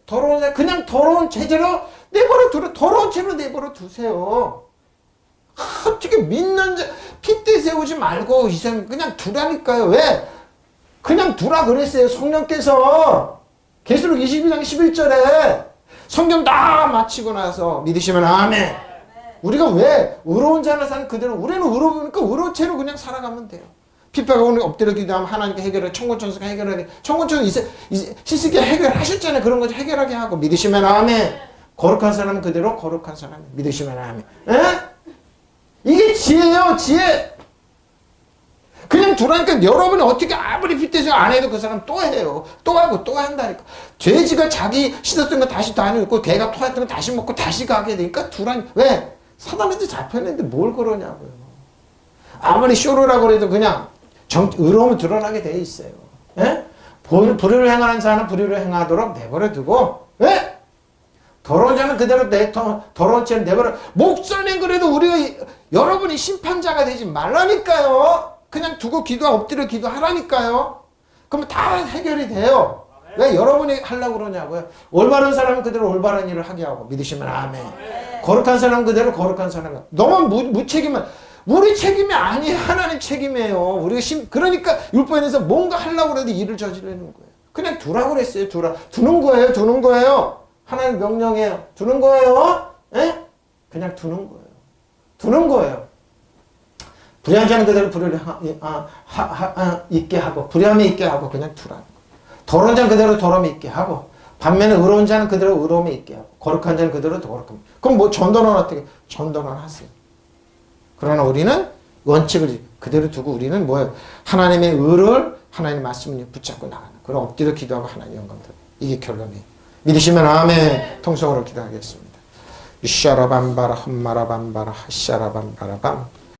더러운 자 그냥 더러운 제대로 내버려 두라. 더러운 채로 내버려 두세요. 어떻게 믿는 자 핏대 세우지 말고 이상 그냥 두라니까요. 왜? 그냥 두라 그랬어요. 성령께서 계시록 22장 11절에 성경 다 마치고 나서 믿으시면 아멘. 우리가 왜 의로운 자는 사는 그대로 우리는 의로우니까 의로운 채로 그냥 살아가면 돼요. 핍박하고 오늘 엎드려 기도하면 하나님께 해결해. 청구천수가 해결하게. 청구천수 시스기야 해결하셨잖아요. 그런 거 해결하게 하고. 믿으시면 아멘. 거룩한 사람은 그대로 거룩한 사람. 믿으시면 아멘. 에? 이게 지혜예요. 지혜. 그냥 두라니까 여러분이 어떻게 아무리 핏대서 안 해도 그 사람 또 해요. 또 하고 또 한다니까. 돼지가 자기 씻었던 거 다시 다녀있고 개가 토했던 거 다시 먹고 다시 가게 되니까 두라니까. 왜? 사단한테 잡혔는데 뭘 그러냐고요. 아무리 쇼르라고 해도 그냥 의로움을 드러나게 돼 있어요. 예? 불의를 행하는 자는 불의를 행하도록 내버려 두고, 예? 더러운 자는 그대로 더러운 채는 내버려. 목사님 그래도 우리가 여러분이 심판자가 되지 말라니까요. 그냥 두고 엎드려 기도하라니까요. 그러면 다 해결이 돼요. 왜 여러분이 하려고 그러냐고요. 올바른 사람은 그대로 올바른 일을 하게 하고. 믿으시면 아멘. 거룩한 사람은 그대로 거룩한 사람. 너무 무책임한. 우리 책임이 아니에요. 하나님 책임이에요. 우리가 그러니까 율법에서 뭔가 하려고 해도 일을 저지르는 거예요. 그냥 두라고 그랬어요. 두는 거예요. 하나님 명령이에요. 두는 거예요. 예? 그냥 두는 거예요. 불의한 자는 그대로 불의를 있게 하고 불의함이 있게 하고 그냥 두라는 거예요. 더러운 자는 그대로 더러움이 있게 하고 반면에 의로운 자는 그대로 의로움이 있게 하고 거룩한 자는 그대로 거룩함이. 그럼 뭐 전도는 어떻게? 전도는 하세요. 그러나 우리는 원칙을 그대로 두고 우리는 뭐예요? 하나님의 의를 하나님의 말씀을 붙잡고 나가는. 그럼 엎드려 기도하고 하나님 영광 드려. 이게 결론이에요. 믿으시면 아멘. 통성으로 기도하겠습니다. 유샤라밤바라 험마라밤바라 하샤라밤바라밤